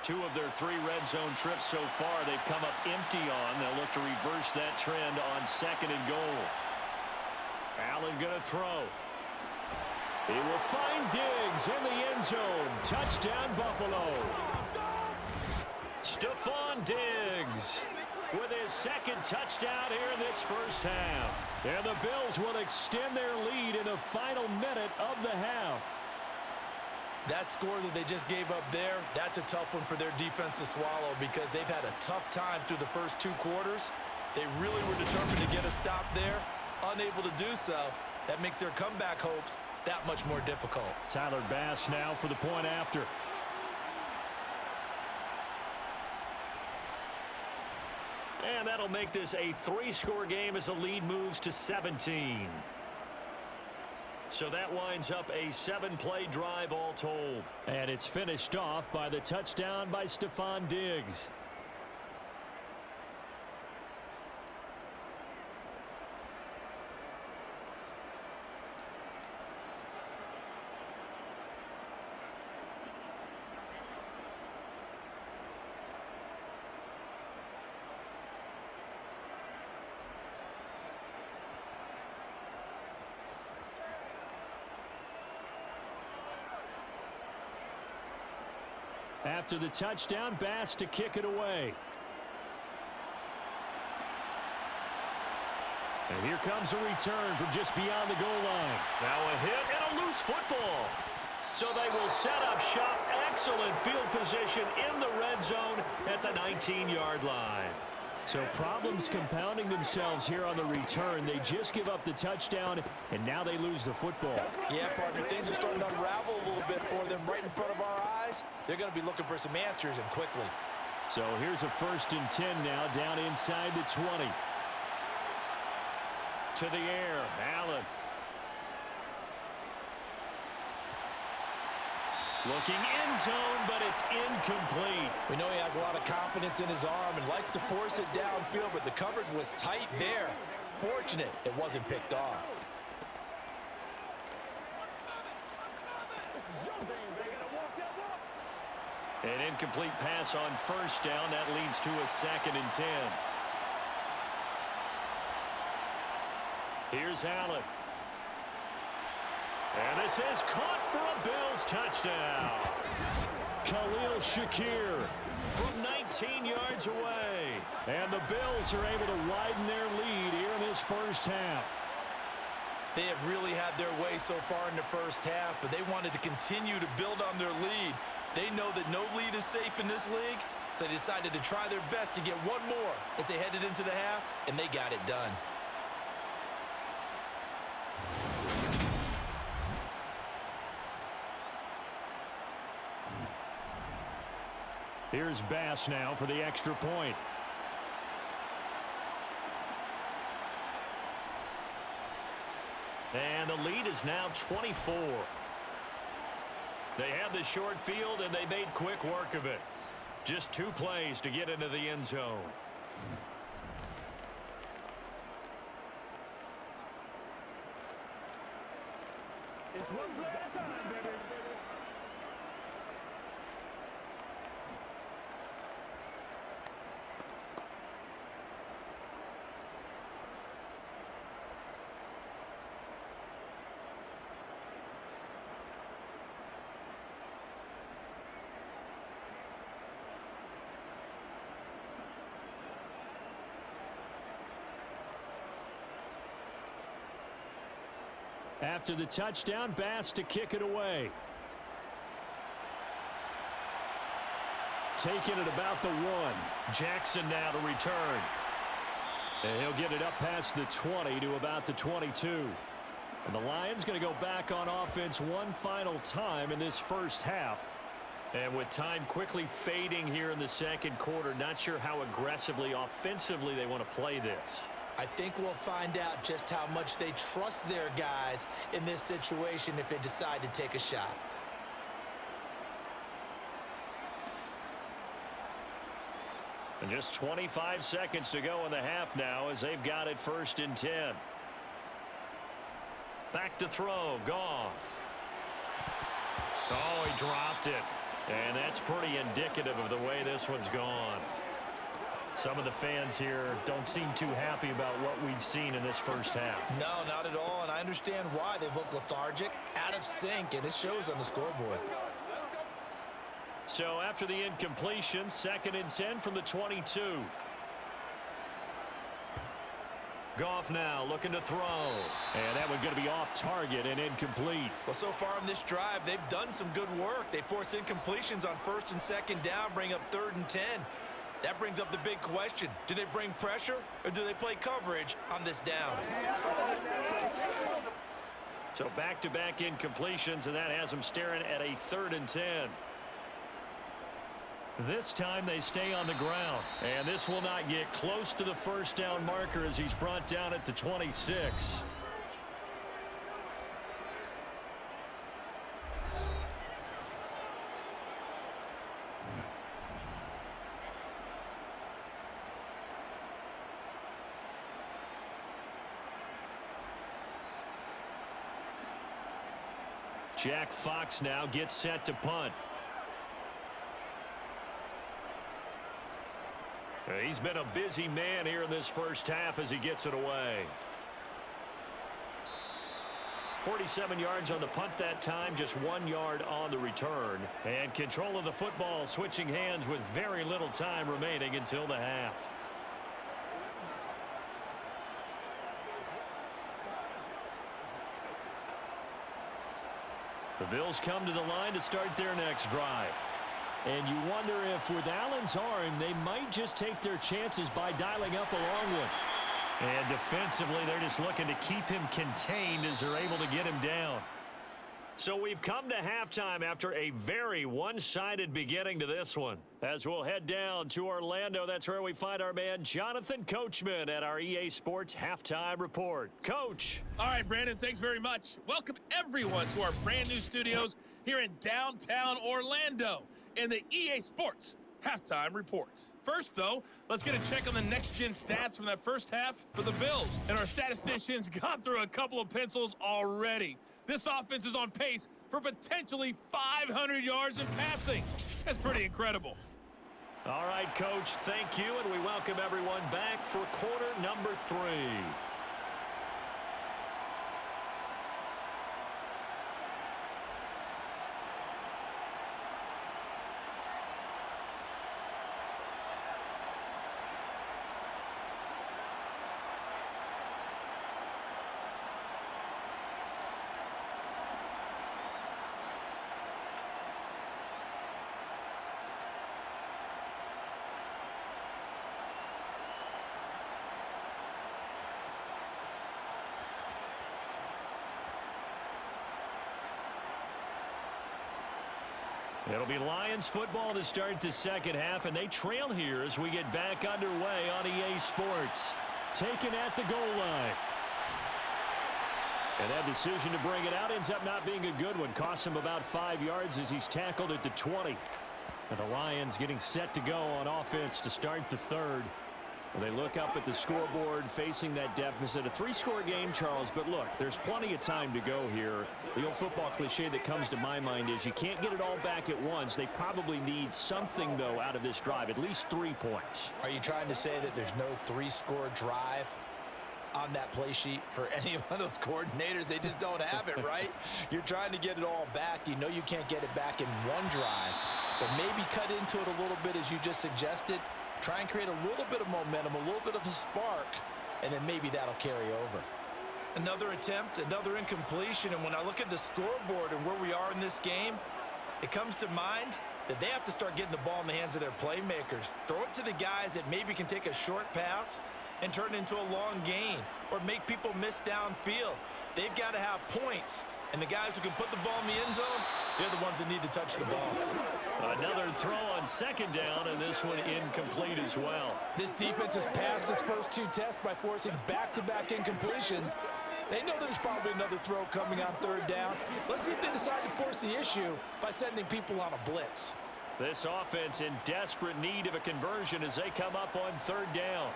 Two of their 3 red zone trips so far they've come up empty on. They'll look to reverse that trend on 2nd and goal. Allen going to throw. He will find Diggs in the end zone. Touchdown, Buffalo. Stephon Diggs with his 2nd touchdown here in this first half. And the Bills will extend their lead in the final minute of the half. That score that they just gave up there, that's a tough one for their defense to swallow, because they've had a tough time through the first 2 quarters. They really were determined to get a stop there, unable to do so. That makes their comeback hopes that much more difficult. Tyler Bass now for the point after. that'll make this a 3-score game as the lead moves to 17. So that winds up a 7-play drive all told. And it's finished off by the touchdown by Stephon Diggs. After the touchdown, Bass to kick it away. And here comes a return from just beyond the goal line. Now a hit and a loose football. So they will set up shop. Excellent field position in the red zone at the 19-yard line. So problems compounding themselves here on the return. They just give up the touchdown, and now they lose the football. Yeah, partner, things are starting to unravel a little bit for them right in front of our eyes. They're going to be looking for some answers, and quickly. So here's a 1st and 10 now, down inside the 20. To the air, Allen. Looking end zone, but it's incomplete. We know he has a lot of confidence in his arm and likes to force it downfield, but the coverage was tight there. Fortunate it wasn't picked off. An incomplete pass on 1st down. That leads to a 2nd and 10. Here's Allen. And this is caught for a Bills touchdown. Khalil Shakir From 19 yards away. And the Bills are able to widen their lead here in this first half. They have really had their way so far in the first half, but they wanted to continue to build on their lead. They know that no lead is safe in this league, so they decided to try their best to get one more as they headed into the half, and they got it done. Here's Bass now for the extra point. And the lead is now 24. They had the short field, and they made quick work of it. Just 2 plays to get into the end zone. It's one play at a time, baby. After the touchdown, Bass to kick it away. Taking it about the 1. Jackson now to return. And he'll get it up past the 20 to about the 22. And the Lions going to go back on offense one final time in this first half. And with time quickly fading here in the second quarter, not sure how aggressively, offensively they want to play this. I think we'll find out just how much they trust their guys in this situation if they decide to take a shot. And just 25 seconds to go in the half now as they've got it 1st and 10. Back to throw, Goff. Oh, he dropped it. And that's pretty indicative of the way this one's gone. Some of the fans here don't seem too happy about what we've seen in this first half. No, not at all, and I understand why. They look lethargic, out of sync, and it shows on the scoreboard. So after the incompletion, 2nd and 10 from the 22. Goff now looking to throw. And that one's going to be off target and incomplete. Well, so far in this drive, they've done some good work. They force incompletions on 1st and 2nd down, bring up 3rd and 10. That brings up the big question. Do they bring pressure or do they play coverage on this down? So back-to-back incompletions, and that has them staring at a 3rd and 10. This time they stay on the ground. And this will not get close to the first down marker as he's brought down at the 26. Jack Fox now gets set to punt. He's been a busy man here in this first half as he gets it away. 47 yards on the punt that time, just 1 yard on the return. And control of the football switching hands with very little time remaining until the half. The Bills come to the line to start their next drive. And you wonder if with Allen's arm, they might just take their chances by dialing up a long one. And defensively, they're just looking to keep him contained as they're able to get him down. So we've come to halftime after a very one-sided beginning to this one. As we'll head down to Orlando, that's where we find our man Jonathan Coachman at our EA Sports Halftime Report. Coach. All right, Brandon, thanks very much. Welcome everyone to our brand new studios here in downtown Orlando in the EA Sports Halftime Report. First, though, let's get a check on the next-gen stats from that first half for the Bills. And our statistician's gone through a couple of pencils already. This offense is on pace for potentially 500 yards in passing. That's pretty incredible. All right, Coach, thank you, and we welcome everyone back for quarter number 3. It'll be Lions football to start the second half, and they trail here as we get back underway on EA Sports. Taken at the goal line. And that decision to bring it out ends up not being a good one. Costs him about 5 yards as he's tackled at the 20. And the Lions getting set to go on offense to start the third. They look up at the scoreboard facing that deficit. A 3-score game, Charles, but look, there's plenty of time to go here. The old football cliche that comes to my mind is you can't get it all back at once. They probably need something, though, out of this drive, at least 3 points. Are you trying to say that there's no 3-score drive on that play sheet for any of those coordinators? They just don't have it, right? You're trying to get it all back. You know you can't get it back in one drive, but maybe cut into it a little bit as you just suggested. Try and create a little bit of momentum, a little bit of a spark, and then maybe that'll carry over. Another attempt, another incompletion, and when I look at the scoreboard and where we are in this game, it comes to mind that they have to start getting the ball in the hands of their playmakers. Throw it to the guys that maybe can take a short pass and turn it into a long gain or make people miss downfield. They've got to have points, and the guys who can put the ball in the end zone, they're the ones that need to touch the ball. Another throw on second down, and this one incomplete as well. This defense has passed its first 2 tests by forcing back-to-back incompletions. They know there's probably another throw coming on third down. Let's see if they decide to force the issue by sending people on a blitz. This offense in desperate need of a conversion as they come up on third down.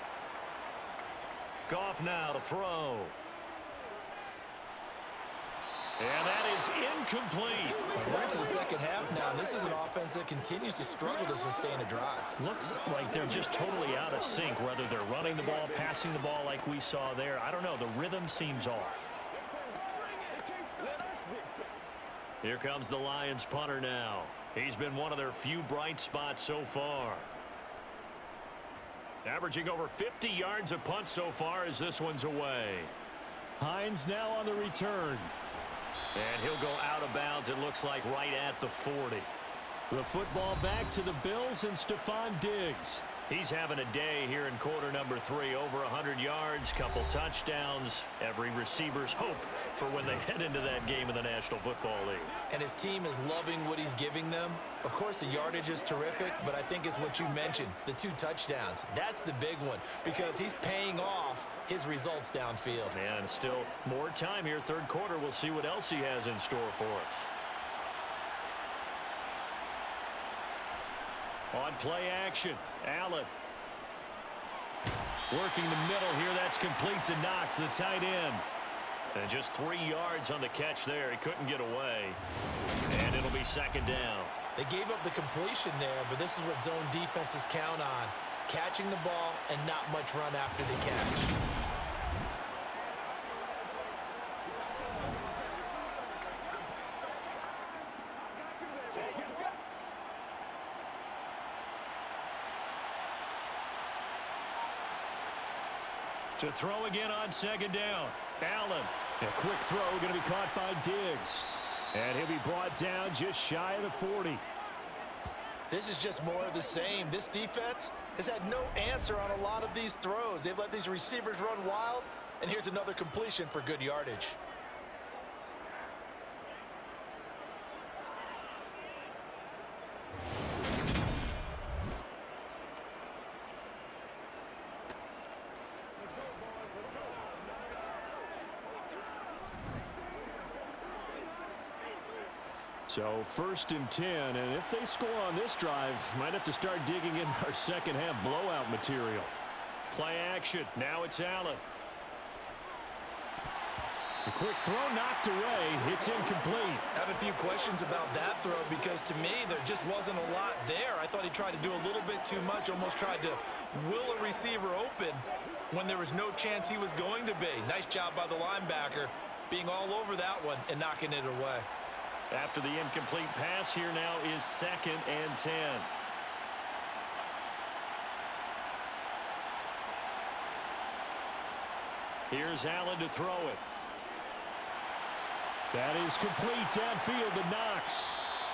Goff now to throw. And that is incomplete. We're into the second half now, and this is an offense that continues to struggle to sustain a drive. Looks like they're just totally out of sync, whether they're running the ball, passing the ball like we saw there. I don't know. The rhythm seems off. Here comes the Lions punter now. He's been one of their few bright spots so far. Averaging over 50 yards a punt so far as this one's away. Hines now on the return. And he'll go out of bounds, it looks like, right at the 40. The football back to the Bills and Stephon Diggs. He's having a day here in quarter number 3. Over 100 yards, couple touchdowns. Every receiver's hope for when they head into that game in the National Football League. And his team is loving what he's giving them. Of course, the yardage is terrific, but I think it's what you mentioned, the 2 touchdowns. That's the big one because he's paying off his results downfield. And still more time here, third quarter. We'll see what else he has in store for us. On play action, Allen. Working the middle here, that's complete to Knox, the tight end. And just 3 yards on the catch there. He couldn't get away. And it'll be second down. They gave up the completion there, but this is what zone defenses count on. Catching the ball and not much run after the catch. To throw again on second down. Allen. A quick throw going to be caught by Diggs. And he'll be brought down just shy of the 40. This is just more of the same. This defense has had no answer on a lot of these throws. They've let these receivers run wild, and here's another completion for good yardage. So 1st and 10, and if they score on this drive, might have to start digging in our second half blowout material. Play action. Now it's Allen. A quick throw knocked away. It's incomplete. I have a few questions about that throw because to me there just wasn't a lot there. I thought he tried to do a little bit too much, almost tried to will a receiver open when there was no chance he was going to be. Nice job by the linebacker being all over that one and knocking it away. After the incomplete pass, here now is 2nd and 10. Here's Allen to throw it. That is complete downfield to Knox.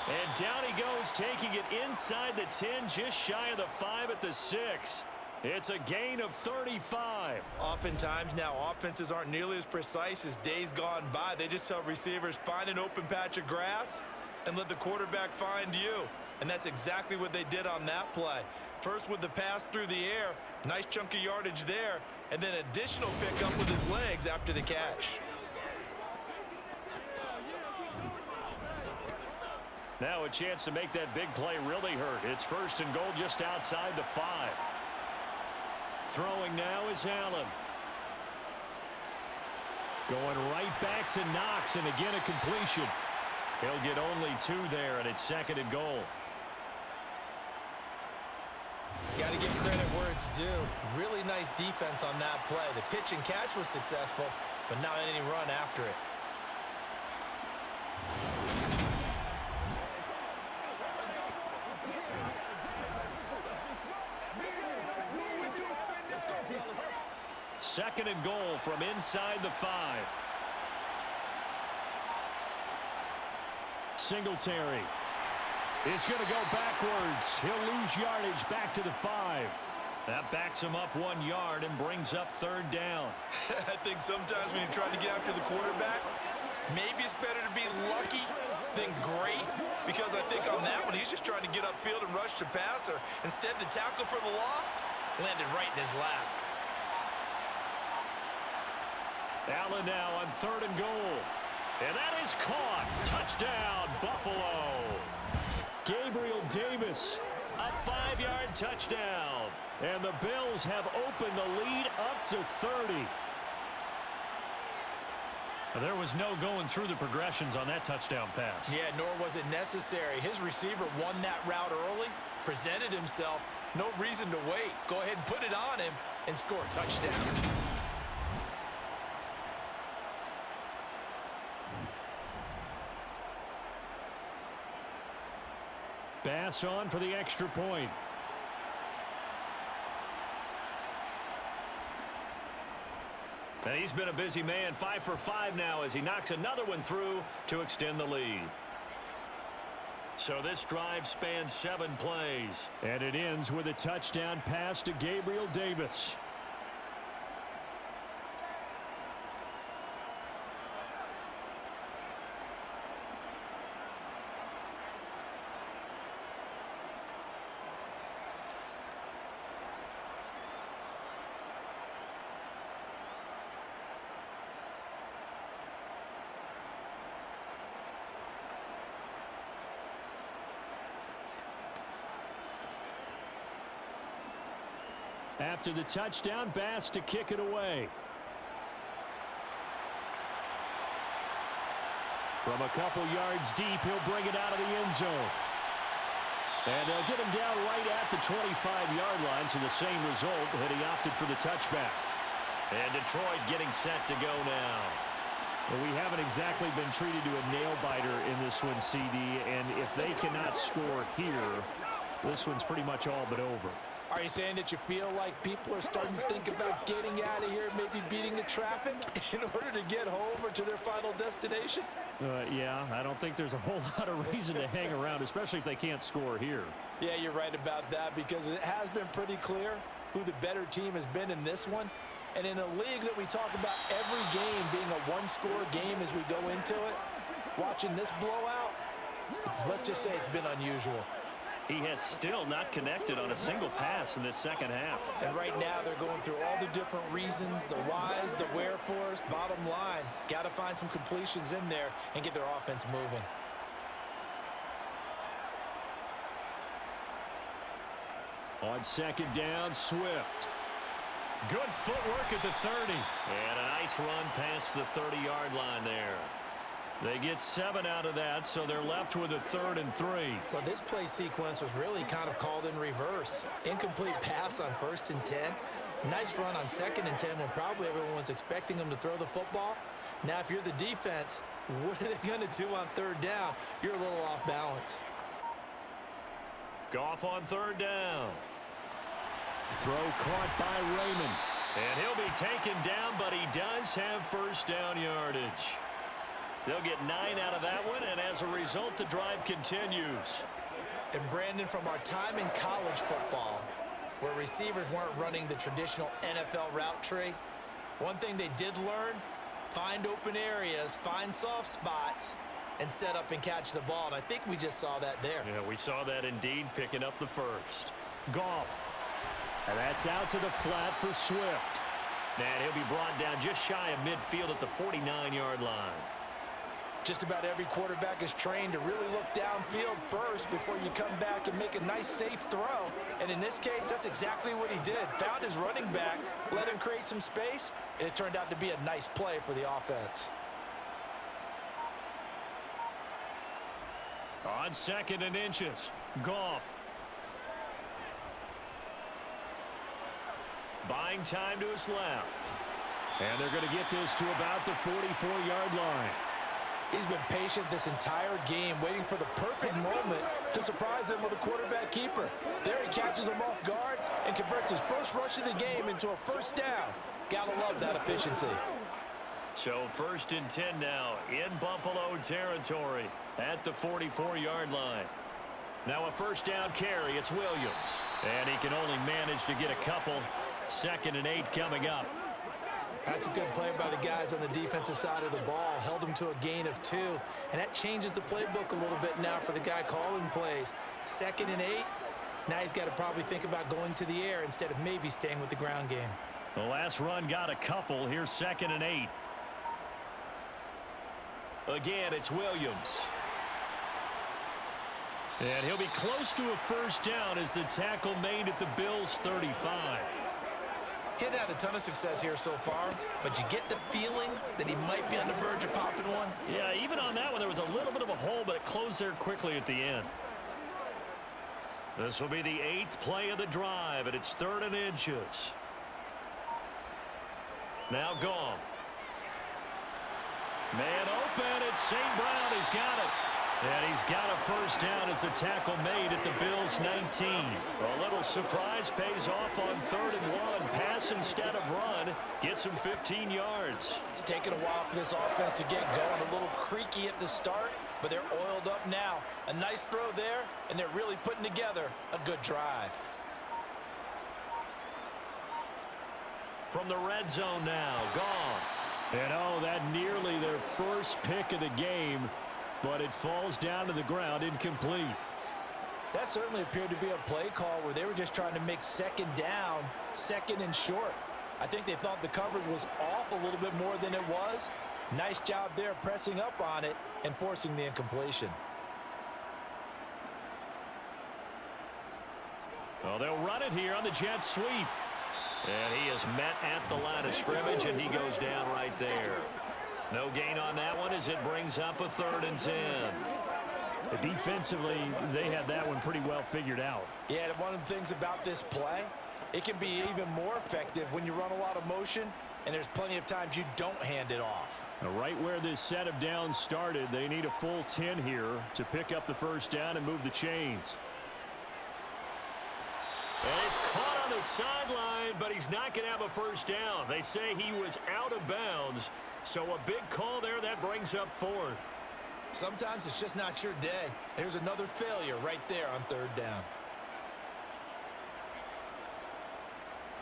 And down he goes, taking it inside the 10, just shy of the 5 at the 6. It's a gain of 35. Oftentimes now offenses aren't nearly as precise as days gone by. They just tell receivers, find an open patch of grass and let the quarterback find you. And that's exactly what they did on that play. First with the pass through the air, nice chunk of yardage there, and then additional pickup with his legs after the catch. Now a chance to make that big play really hurt. It's 1st and goal just outside the 5. Throwing now is Allen. Going right back to Knox, and again a completion. He'll get only 2 there, and it's 2nd and goal. Got to give credit where it's due. Really nice defense on that play. The pitch and catch was successful, but not any run after it. Second and goal from inside the 5. Singletary is going to go backwards. He'll lose yardage back to the 5. That backs him up 1 yard and brings up 3rd down. I think sometimes when you're trying to get after the quarterback, maybe it's better to be lucky than great, because I think on that one he's just trying to get upfield and rush the passer. Instead, the tackle for the loss landed right in his lap. Allen now on 3rd and goal. And that is caught. Touchdown, Buffalo. Gabriel Davis, a 5-yard touchdown. And the Bills have opened the lead up to 30. There was no going through the progressions on that touchdown pass. Yeah, nor was it necessary. His receiver won that route early, presented himself. No reason to wait. Go ahead and put it on him and score a touchdown. Bass on for the extra point. And he's been a busy man, 5 for 5 now as he knocks another one through to extend the lead. So this drive spans 7 plays. And it ends with a touchdown pass to Gabriel Davis. After the touchdown, Bass to kick it away. From a couple yards deep, he'll bring it out of the end zone. And they'll get him down right at the 25-yard line, so the same result had he opted for the touchback. And Detroit getting set to go now. Well, we haven't exactly been treated to a nail-biter in this one, CD, and if they cannot score here, this one's pretty much all but over. Are you saying that you feel like people are starting to think about getting out of here, maybe beating the traffic in order to get home or to their final destination? Yeah, I don't think there's a whole lot of reason to hang around, especially if they can't score here. Yeah, you're right about that, because it has been pretty clear who the better team has been in this one. And in a league that we talk about every game being a one-score game as we go into it, watching this blowout, let's just say it's been unusual. He has still not connected on a single pass in this second half. And right now they're going through all the different reasons, the whys, the wherefores. Bottom line, got to find some completions in there and get their offense moving. On second down, Swift. Good footwork at the 30. And a nice run past the 30-yard line there. They get 7 out of that, so they're left with a 3rd and 3. Well, this play sequence was really kind of called in reverse. Incomplete pass on 1st and 10. Nice run on 2nd and 10 when probably everyone was expecting them to throw the football. Now, if you're the defense, what are they going to do on 3rd down? You're a little off balance. Goff on 3rd down. Throw caught by Raymond. And he'll be taken down, but he does have 1st down yardage. They'll get 9 out of that one, and as a result, the drive continues. And Brandon, from our time in college football, where receivers weren't running the traditional NFL route tree, one thing they did learn, find open areas, find soft spots, and set up and catch the ball. And I think we just saw that there. Yeah, we saw that indeed, picking up the 1st. Goff. And that's out to the flat for Swift. And he'll be brought down just shy of midfield at the 49-yard line. Just about every quarterback is trained to really look downfield first before you come back and make a nice, safe throw. And in this case, that's exactly what he did. Found his running back, let him create some space, and it turned out to be a nice play for the offense. On 2nd and inches, Goff. Buying time to his left. And they're going to get this to about the 44-yard line. He's been patient this entire game, waiting for the perfect moment to surprise them with a quarterback keeper. There he catches him off guard and converts his first rush of the game into a 1st down. Gotta love that efficiency. So 1st and 10 now in Buffalo territory at the 44-yard line. Now a 1st down carry. It's Williams. And he can only manage to get a couple. 2nd and 8 coming up. That's a good play by the guys on the defensive side of the ball. Held him to a gain of 2. And that changes the playbook a little bit now for the guy calling plays. 2nd and 8. Now he's got to probably think about going to the air instead of maybe staying with the ground game. The last run got a couple. Here's 2nd and 8. Again, it's Williams. And he'll be close to a 1st down as the tackle made at the Bills' 35. He'd had a ton of success here so far, but you get the feeling that he might be on the verge of popping one. Yeah, even on that one, there was a little bit of a hole, but it closed there quickly at the end. This will be the 8th play of the drive, and it's 3rd and inches. Now Goff. Man open, it's St. Brown. He's got it. And he's got a first down as a tackle made at the Bills' 19. A little surprise pays off on 3rd and 1. Pass instead of run. Gets him 15 yards. It's taken a while for this offense to get going. A little creaky at the start, but they're oiled up now. A nice throw there, and they're really putting together a good drive. From the red zone now, Goff. And oh, that nearly their first pick of the game, but it falls down to the ground incomplete. That certainly appeared to be a play call where they were just trying to make second down, second and short. I think they thought the coverage was off a little bit more than it was. Nice job there pressing up on it and forcing the incompletion. Well, they'll run it here on the jet sweep. And he is met at the line of scrimmage, and he goes down right there. No gain on that one as it brings up a 3rd and 10. Defensively, they had that one pretty well figured out. Yeah, one of the things about this play, it can be even more effective when you run a lot of motion, and there's plenty of times you don't hand it off. Now, right where this set of downs started, they need a full 10 here to pick up the first down and move the chains. And he's caught on the sideline, but he's not going to have a first down. They say he was out of bounds, so a big call there that brings up 4th. Sometimes it's just not your day. There's another failure right there on 3rd down.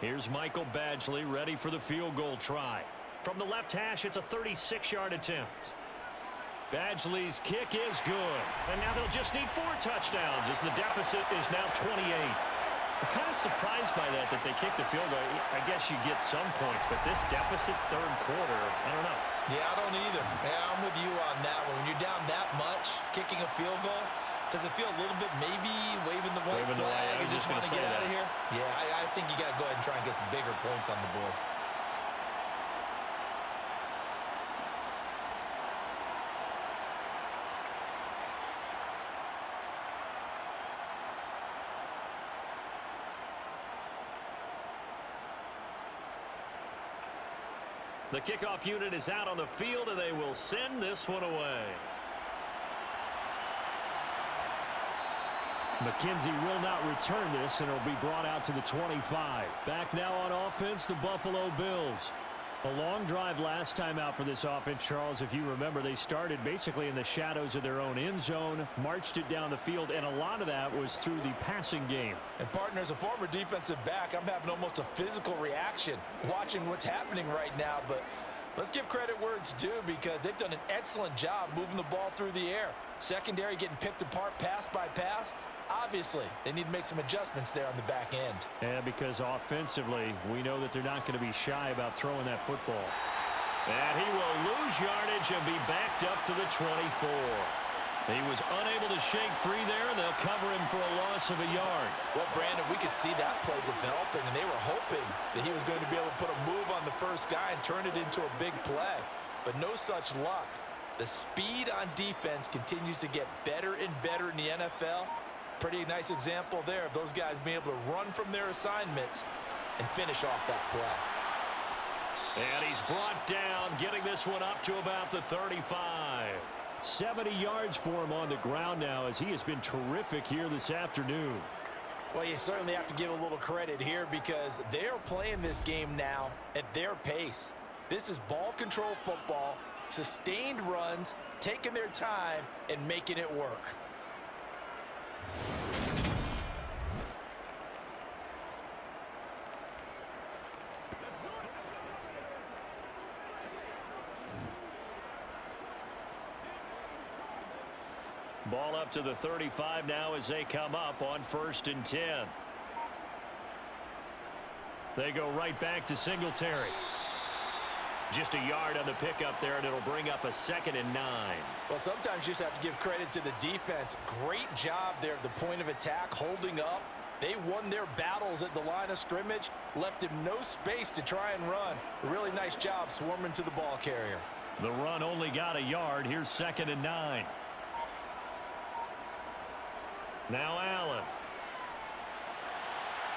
Here's Michael Badgley ready for the field goal try. From the left hash, it's a 36-yard attempt. Badgley's kick is good. And now they'll just need 4 touchdowns as the deficit is now 28. I'm kind of surprised by that they kicked the field goal. I guess you get some points, but this deficit 3rd quarter, I don't know. Yeah, I don't either. Yeah, I'm with you on that one. When you're down that much, kicking a field goal, does it feel a little bit maybe waving the white flag and just want to get out of here? Yeah, I think you got to go ahead and try and get some bigger points on the board. The kickoff unit is out on the field, and they will send this one away. McKenzie will not return this, and it'll be brought out to the 25. Back now on offense, the Buffalo Bills. A long drive last time out for this offense, Charles. If you remember, they started basically in the shadows of their own end zone, marched it down the field, and a lot of that was through the passing game. And, partner, as a former defensive back, I'm having almost a physical reaction watching what's happening right now. But let's give credit where it's due because they've done an excellent job moving the ball through the air. Secondary getting picked apart pass by pass. Obviously, they need to make some adjustments there on the back end. And because offensively, we know that they're not going to be shy about throwing that football. And he will lose yardage and be backed up to the 24. He was unable to shake free there, and they'll cover him for a loss of a yard. Well, Brandon, we could see that play developing, and they were hoping that he was going to be able to put a move on the first guy and turn it into a big play. But no such luck. The speed on defense continues to get better and better in the NFL. Pretty nice example there of those guys being able to run from their assignments and finish off that play. And he's brought down, getting this one up to about the 35. 70 yards for him on the ground now as he has been terrific here this afternoon. Well, you certainly have to give a little credit here because they're playing this game now at their pace. This is ball control football, sustained runs, taking their time, and making it work. Ball up to the 35 now as they come up on 1st and 10. They go right back to Singletary. Just a yard on the pickup there, and it'll bring up a 2nd and 9. Well, sometimes you just have to give credit to the defense. Great job there at the point of attack, holding up. They won their battles at the line of scrimmage, left him no space to try and run. A really nice job swarming to the ball carrier. The run only got a yard. Here's 2nd and 9. Now Allen.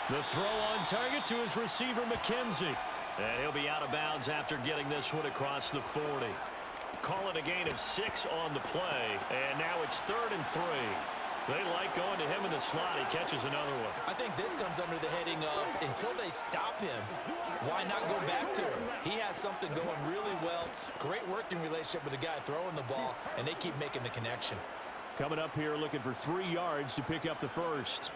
The throw on target to his receiver, McKenzie. And he'll be out of bounds after getting this one across the 40. Call it a gain of 6 on the play, and now it's 3rd and 3. They like going to him in the slot. He catches another one. I think this comes under the heading of until they stop him, why not go back to him? He has something going really well. Great working relationship with the guy throwing the ball, and they keep making the connection. Coming up here looking for 3 yards to pick up the first.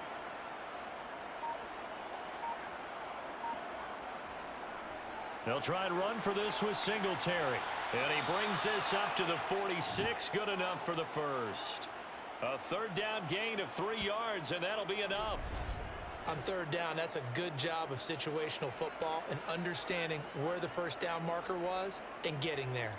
They'll try and run for this with Singletary. And he brings this up to the 46. Good enough for the first. A 3rd down gain of 3 yards, and that'll be enough. On 3rd down, that's a good job of situational football and understanding where the first down marker was and getting there.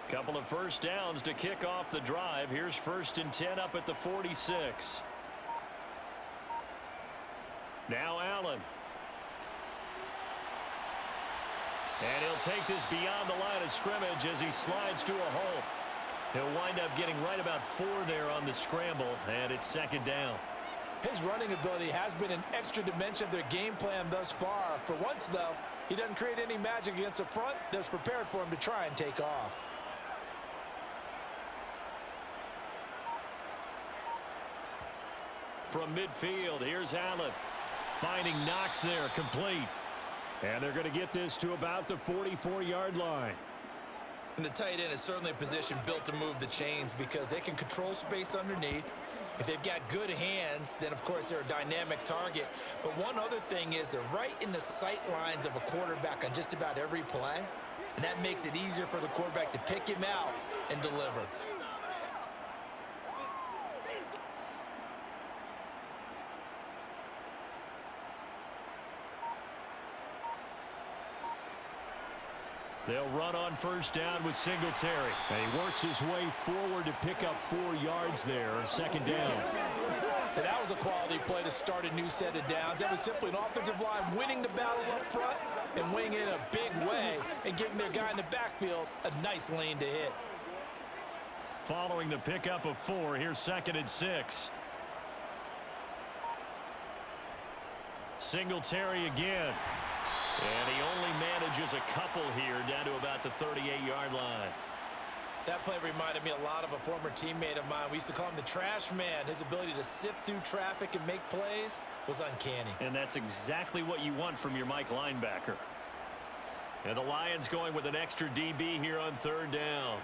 Couple of first downs to kick off the drive. Here's 1st and 10 up at the 46. Now Allen. And he'll take this beyond the line of scrimmage as he slides to a hole. He'll wind up getting right about 4 there on the scramble, and it's 2nd down. His running ability has been an extra dimension of their game plan thus far. For once, though, he doesn't create any magic against the front that's prepared for him to try and take off. From midfield, here's Allen. Finding Knox there, complete. And they're going to get this to about the 44-yard line. And the tight end is certainly a position built to move the chains because they can control space underneath. If they've got good hands, then, of course, they're a dynamic target. But one other thing is they're right in the sight lines of a quarterback on just about every play, and that makes it easier for the quarterback to pick him out and deliver. They'll run on 1st down with Singletary. And he works his way forward to pick up 4 yards there on 2nd down. And that was a quality play to start a new set of downs. That was simply an offensive line winning the battle up front and winning it in a big way and giving their guy in the backfield a nice lane to hit. Following the pickup of 4, here's 2nd and 6. Singletary again. And he only manages a couple here down to about the 38-yard line. That play reminded me a lot of a former teammate of mine. We used to call him the trash man. His ability to sift through traffic and make plays was uncanny. And that's exactly what you want from your Mike linebacker. And the Lions going with an extra DB here on 3rd down.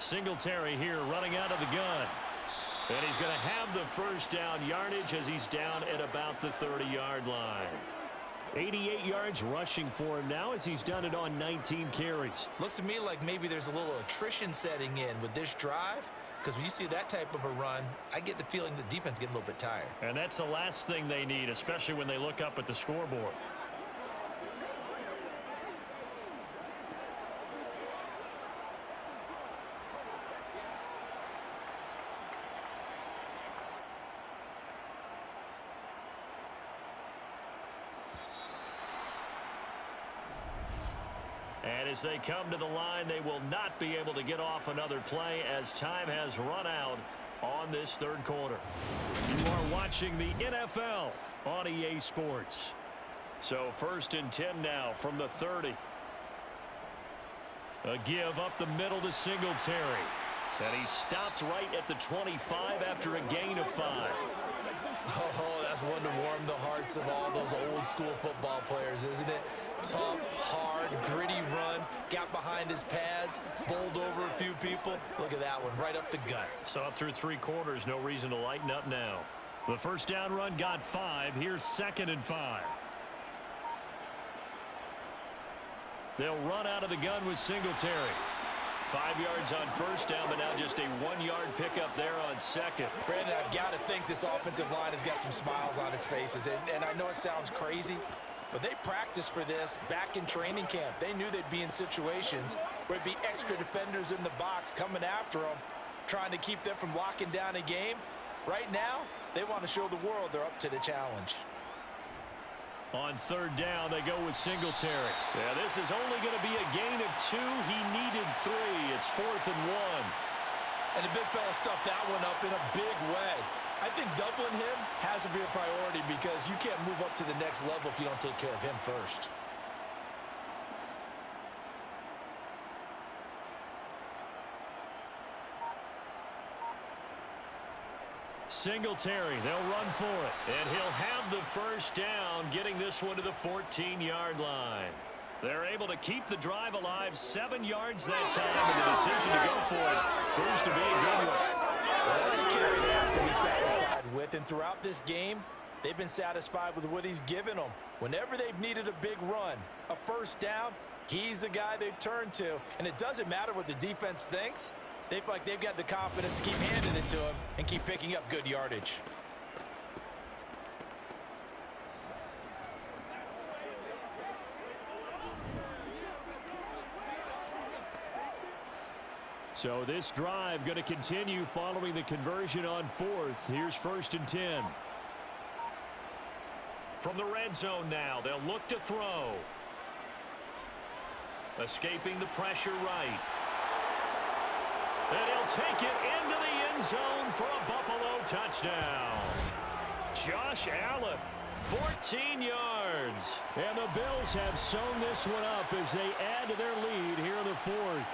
Singletary here running out of the gun. And he's going to have the first down yardage as he's down at about the 30-yard line. 88 yards rushing for him now as he's done it on 19 carries. Looks to me like maybe there's a little attrition setting in with this drive, because when you see that type of a run, I get the feeling the defense getting a little bit tired. And that's the last thing they need, especially when they look up at the scoreboard. And as they come to the line, they will not be able to get off another play as time has run out on this 3rd quarter. You are watching the NFL on EA Sports. So 1st and 10 now from the 30. A give up the middle to Singletary. And he stopped right at the 25 after a gain of 5. Oh, that's one to warm the hearts of all those old school football players, isn't it? Tough, hard, gritty run, got behind his pads, bowled over a few people. Look at that one, right up the gut. So up through 3 quarters, no reason to lighten up now. The first down run got 5. Here's 2nd and 5. They'll run out of the gun with Singletary. 5 yards on first down, but now just a 1-yard pickup there on 2nd. Brandon, I've got to think this offensive line has got some smiles on its faces. And I know it sounds crazy, but they practiced for this back in training camp. They knew they'd be in situations where it'd be extra defenders in the box coming after them, trying to keep them from locking down a game. Right now, they want to show the world they're up to the challenge. On third down, they go with Singletary. Yeah, this is only going to be a gain of 2. He needed 3. It's 4th and 1. And the big fella stuffed that one up in a big way. I think doubling him has to be a priority because you can't move up to the next level if you don't take care of him first. Singletary, they'll run for it. And he'll have the first down, getting this one to the 14-yard line. They're able to keep the drive alive, 7 yards that time, and the decision to go for it proves to be a good one. Well, that's a carry they have to be satisfied with, and throughout this game, they've been satisfied with what he's given them. Whenever they've needed a big run, a first down, he's the guy they've turned to, and it doesn't matter what the defense thinks. They feel like they've got the confidence to keep handing it to him and keep picking up good yardage. So this drive going to continue following the conversion on 4th. Here's 1st and 10. From the red zone now, they'll look to throw. Escaping the pressure right. And he'll take it into the end zone for a Buffalo touchdown. Josh Allen, 14 yards. And the Bills have sewn this one up as they add to their lead here in the 4th.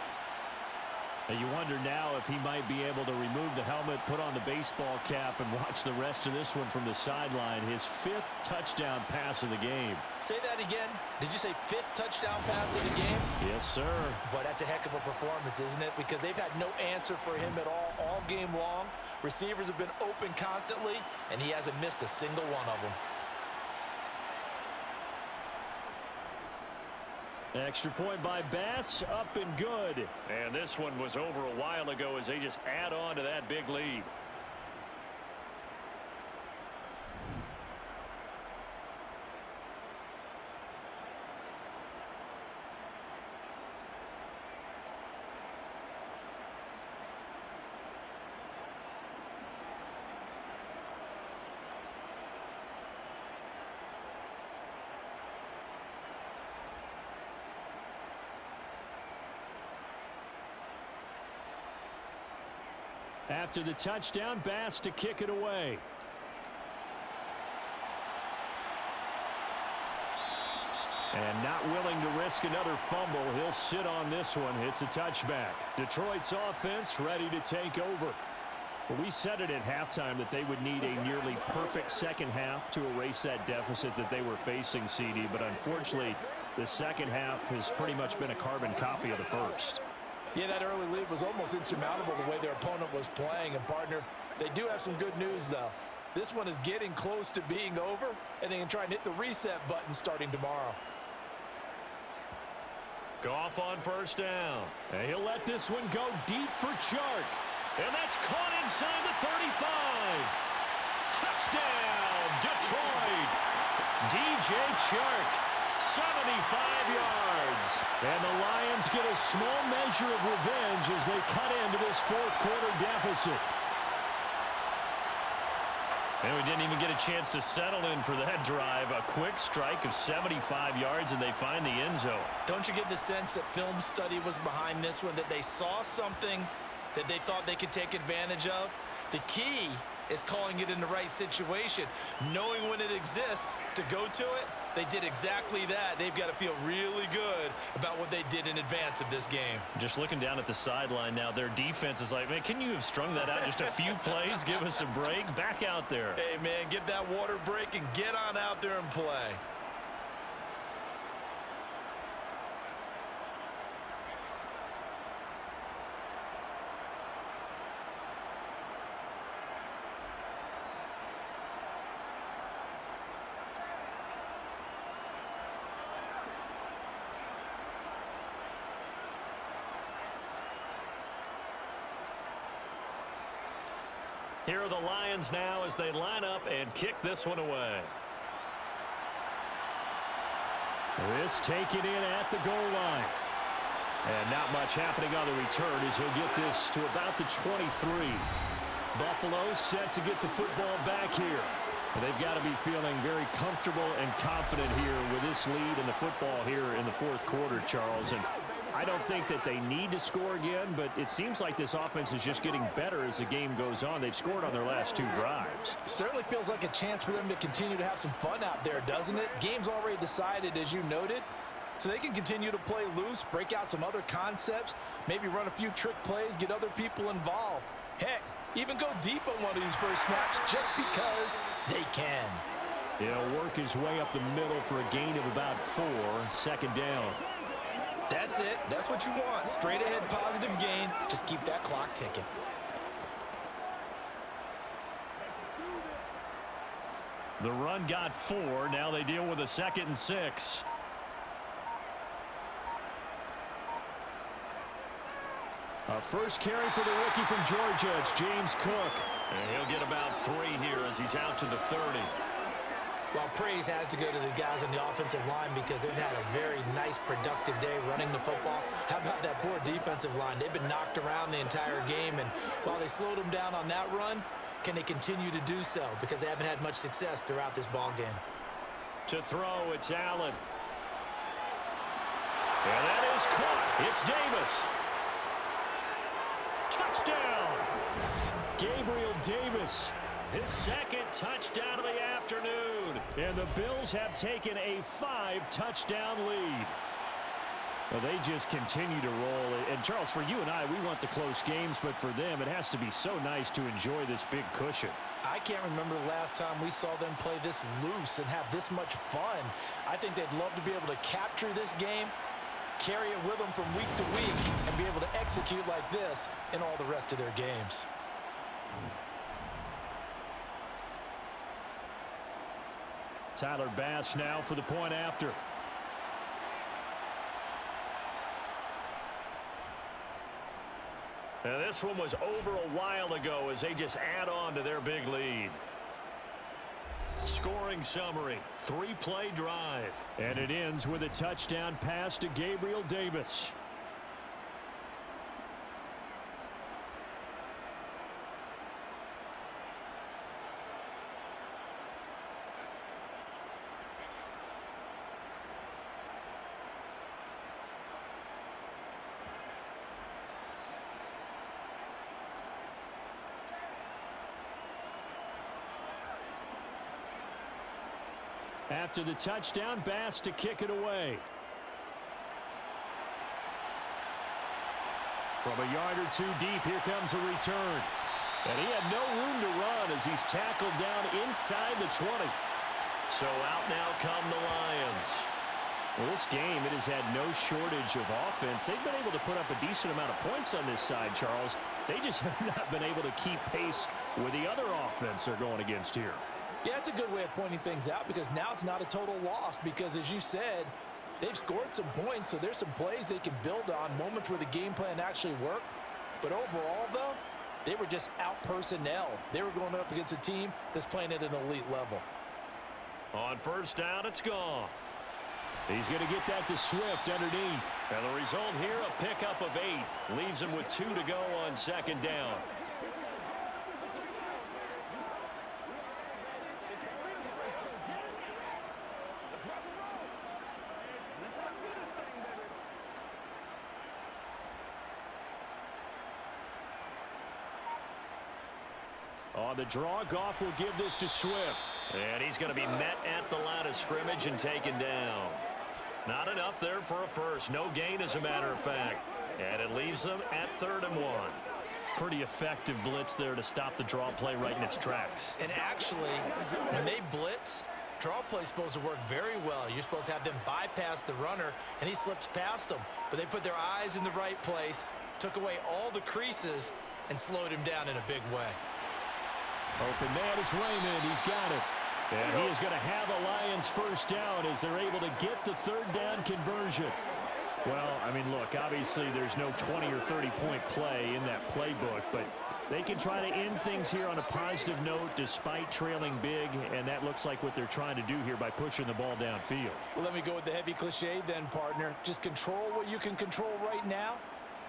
And you wonder now if he might be able to remove the helmet, put on the baseball cap, and watch the rest of this one from the sideline. His 5th touchdown pass of the game. Say that again. Did you say 5th touchdown pass of the game? Yes, sir. But that's a heck of a performance, isn't it? Because they've had no answer for him at all game long. Receivers have been open constantly, and he hasn't missed a single one of them. Extra point by Bass, up and good. And this one was over a while ago as they just add on to that big lead. After the touchdown, Bass to kick it away. And not willing to risk another fumble, he'll sit on this one. It's a touchback. Detroit's offense ready to take over. Well, we said it at halftime that they would need a nearly perfect second half to erase that deficit that they were facing, CD. But unfortunately, the second half has pretty much been a carbon copy of the first. Yeah, that early lead was almost insurmountable the way their opponent was playing. And, partner, they do have some good news, though. This one is getting close to being over, and they can try and hit the reset button starting tomorrow. Goff on first down. And he'll let this one go deep for Chark. And that's caught inside the 35. Touchdown, Detroit. DJ Chark, 75 yards. And the Lions get a small measure of revenge as they cut into this 4th quarter deficit. And we didn't even get a chance to settle in for that drive. A quick strike of 75 yards, and they find the end zone. Don't you get the sense that film study was behind this one, that they saw something that they thought they could take advantage of? The key is calling it in the right situation, knowing when it exists to go to it. They did exactly that. They've got to feel really good about what they did in advance of this game. Just looking down at the sideline now, their defense is like, man, can you have strung that out just a few plays? Give us a break. Back out there. Hey, man, get that water break and get on out there and play. Here are the Lions now as they line up and kick this one away. This taken in at the goal line. And not much happening on the return as he'll get this to about the 23. Buffalo set to get the football back here. And they've got to be feeling very comfortable and confident here with this lead in the football here in the fourth quarter, Charles. And I don't think that they need to score again, but it seems like this offense is just getting better as the game goes on. They've scored on their last 2 drives. Certainly feels like a chance for them to continue to have some fun out there, doesn't it? Game's already decided, as you noted, so they can continue to play loose, break out some other concepts, maybe run a few trick plays, get other people involved. Heck, even go deep on one of these first snaps just because they can. He'll work his way up the middle for a gain of about 4, second down. That's it. That's what you want. Straight ahead positive gain. Just keep that clock ticking. The run got 4. Now they deal with a 2nd and 6. A first carry for the rookie from Georgia. It's James Cook. And he'll get about 3 here as he's out to the 30. Well, praise has to go to the guys on the offensive line because they've had a very nice, productive day running the football. How about that poor defensive line? They've been knocked around the entire game, and while they slowed them down on that run, can they continue to do so? Because they haven't had much success throughout this ball game. To throw, it's Allen. And that is caught. It's Davis. Touchdown! Gabriel Davis. His 2nd touchdown of the afternoon. And the Bills have taken a 5-touchdown lead. Well, they just continue to roll. And, Charles, for you and I, we want the close games, but for them, it has to be so nice to enjoy this big cushion. I can't remember the last time we saw them play this loose and have this much fun. I think they'd love to be able to capture this game, carry it with them from week to week, and be able to execute like this in all the rest of their games. Tyler Bass now for the point after. And this one was over a while ago as they just add on to their big lead. Scoring summary, 3-play drive. And it ends with a touchdown pass to Gabriel Davis. After the touchdown, Bass to kick it away. From a yard or 2 deep, here comes a return. And he had no room to run as he's tackled down inside the 20. So out now come the Lions. Well, this game, it has had no shortage of offense. They've been able to put up a decent amount of points on this side, Charles. They just have not been able to keep pace with the other offense they're going against here. Yeah, that's a good way of pointing things out because now it's not a total loss because, as you said, they've scored some points, so there's some plays they can build on, moments where the game plan actually worked. But overall, though, they were just out-personnel. They were going up against a team that's playing at an elite level. On first down, it's Goff. He's going to get that to Swift underneath. And the result here, a pickup of 8. Leaves him with 2 to go on second down. On the draw, Goff will give this to Swift. And he's going to be met at the line of scrimmage and taken down. Not enough there for a first. No gain, as a matter of fact. And it leaves them at 3rd and 1. Pretty effective blitz there to stop the draw play right in its tracks. And actually, when they blitz, draw play is supposed to work very well. You're supposed to have them bypass the runner, and he slips past them. But they put their eyes in the right place, took away all the creases, and slowed him down in a big way. Open man is Raymond. He's got it. And he is going to have a Lions first down as they're able to get the 3rd down conversion. Well, I mean, look, obviously there's no 20 or 30-point play in that playbook, but they can try to end things here on a positive note despite trailing big, and that looks like what they're trying to do here by pushing the ball downfield. Well, let me go with the heavy cliche then, partner. Just control what you can control right now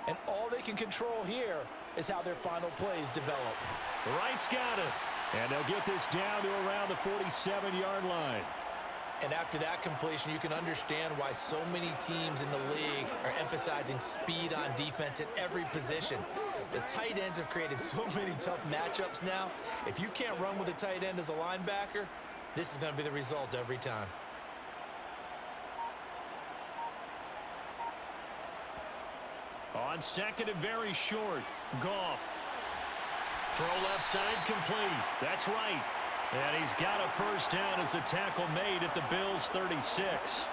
And all they can control here is how their final plays develop. Wright's got it. And they'll get this down to around the 47-yard line. And after that completion, you can understand why so many teams in the league are emphasizing speed on defense at every position. The tight ends have created so many tough matchups now. If you can't run with a tight end as a linebacker, this is going to be the result every time. On second and very short, Goff. Throw left side complete. That's right. And he's got a first down as the tackle made at the Bills' 36.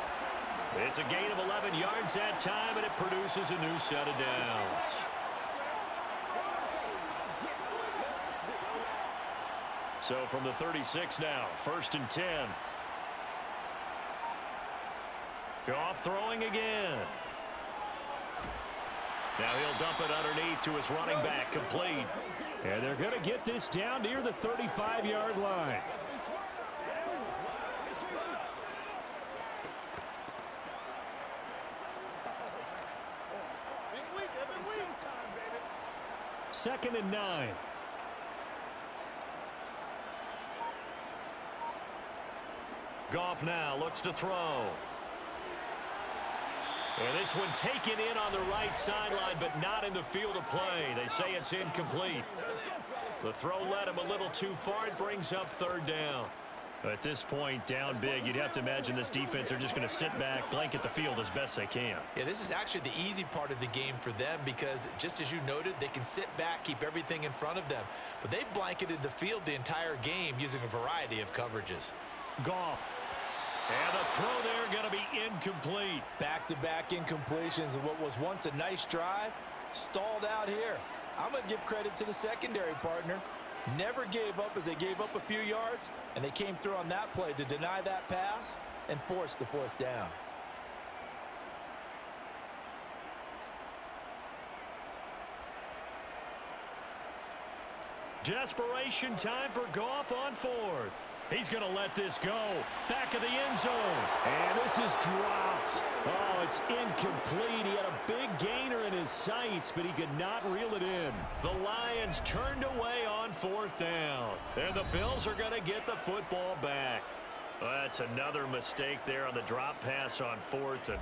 It's a gain of 11 yards that time, and it produces a new set of downs. So from the 36 now, 1st and 10. Goff throwing again. Now he'll dump it underneath to his running back, complete. And they're going to get this down near the 35-yard line. Second and 9. Goff now looks to throw. And this one taken in on the right sideline, but not in the field of play. They say it's incomplete. The throw led him a little too far. It brings up 3rd down. At this point, down big, you'd have to imagine this defense are just going to sit back, blanket the field as best they can. Yeah, this is actually the easy part of the game for them because, just as you noted, they can sit back, keep everything in front of them. But they've blanketed the field the entire game using a variety of coverages. Goff. And the throw there going to be incomplete. Back-to-back incompletions of what was once a nice drive, stalled out here. I'm going to give credit to the secondary partner. Never gave up as they gave up a few yards, and they came through on that play to deny that pass and force the 4th down. Desperation time for Goff on 4th. He's going to let this go. Back of the end zone. And this is dropped. Oh, it's incomplete. He had a big gainer in his sights, but he could not reel it in. The Lions turned away on 4th down. And the Bills are going to get the football back. Well, that's another mistake there on the drop pass on 4th. And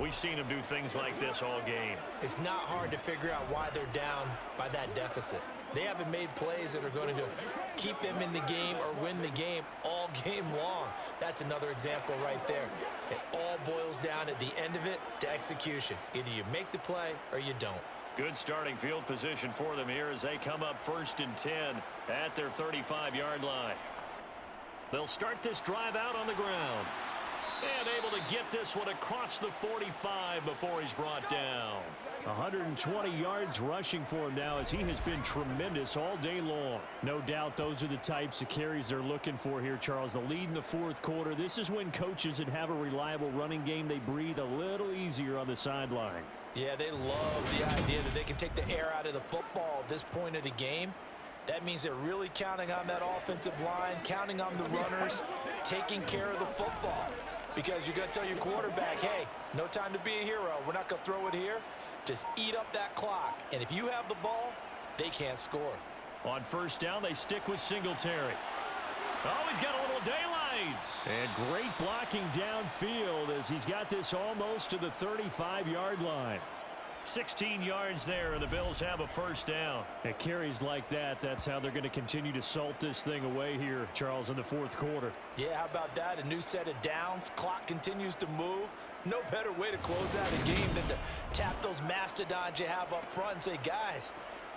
we've seen him do things like this all game. It's not hard to figure out why they're down by that deficit. They haven't made plays that are going to keep them in the game or win the game all game long. That's another example right there. It all boils down at the end of it to execution. Either you make the play or you don't. Good starting field position for them here as they come up 1st and 10 at their 35-yard line. They'll start this drive out on the ground. And able to get this one across the 45 before he's brought down. 120 yards rushing for him now as he has been tremendous all day long. No doubt those are the types of carries they're looking for here, Charles. The lead in the 4th quarter. This is when coaches that have a reliable running game, they breathe a little easier on the sideline. Yeah, they love the idea that they can take the air out of the football at this point of the game. That means they're really counting on that offensive line, counting on the runners, taking care of the football. Because you're going to tell your quarterback, hey, no time to be a hero. We're not going to throw it here. Just eat up that clock. And if you have the ball, they can't score. On 1st down, they stick with Singletary. Oh, he's got a little daylight. And great blocking downfield as he's got this almost to the 35-yard line. 16 yards there, and the Bills have a 1st down. It carries like that. That's how they're going to continue to salt this thing away here, Charles, in the 4th quarter. Yeah, how about that? A new set of downs. Clock continues to move. No better way to close out a game than to tap those mastodons you have up front and say, guys,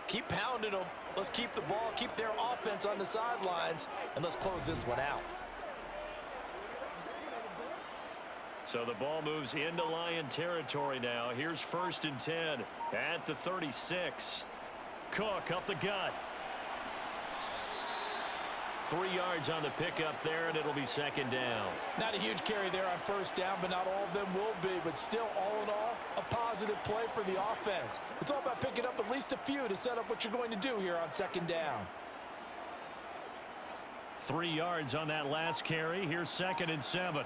keep pounding them. Let's keep the ball, keep their offense on the sidelines, and let's close this one out. So the ball moves into Lion territory now. Here's 1st and 10 at the 36. Cook up the gut. 3 yards on the pickup there, and it'll be 2nd down. Not a huge carry there on 1st down, but not all of them will be. But still, all in all, a positive play for the offense. It's all about picking up at least a few to set up what you're going to do here on 2nd down. 3 yards on that last carry. Here's 2nd and 7.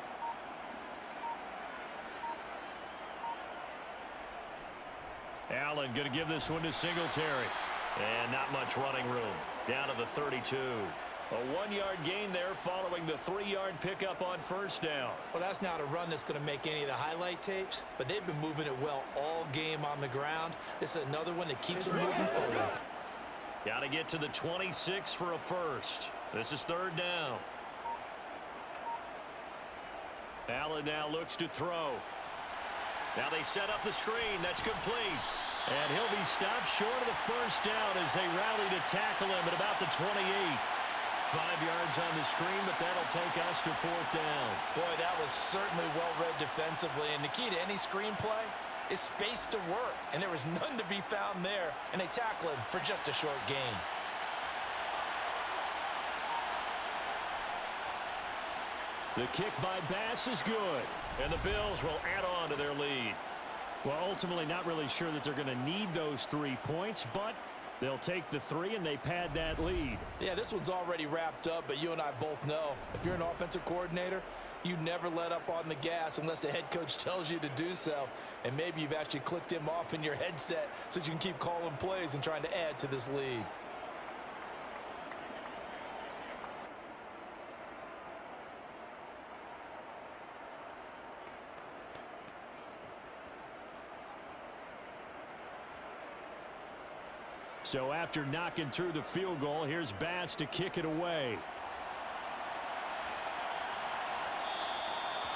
Now Allen going to give this one to Singletary. And not much running room. Down to the 32. A 1-yard gain there following the 3-yard pickup on first down. Well, that's not a run that's going to make any of the highlight tapes, but they've been moving it well all game on the ground. This is another one that keeps them moving forward. Got to get to the 26 for a first. This is third down. Allen now looks to throw. Now they set up the screen. That's complete. And he'll be stopped short of the first down as they rally to tackle him at about the 28. 5 yards on the screen, but that'll take us to fourth down. Boy, that was certainly well-read defensively. And the key to any screenplay is space to work. And there was none to be found there. And they tackle him for just a short gain. The kick by Bass is good. And the Bills will add on to their lead. Well, ultimately not really sure that they're going to need those 3 points, but they'll take the 3 and they pad that lead. Yeah, this one's already wrapped up, but you and I both know if you're an offensive coordinator, you never let up on the gas unless the head coach tells you to do so. And maybe you've actually clicked him off in your headset so you can keep calling plays and trying to add to this lead. So after knocking through the field goal, here's Bass to kick it away.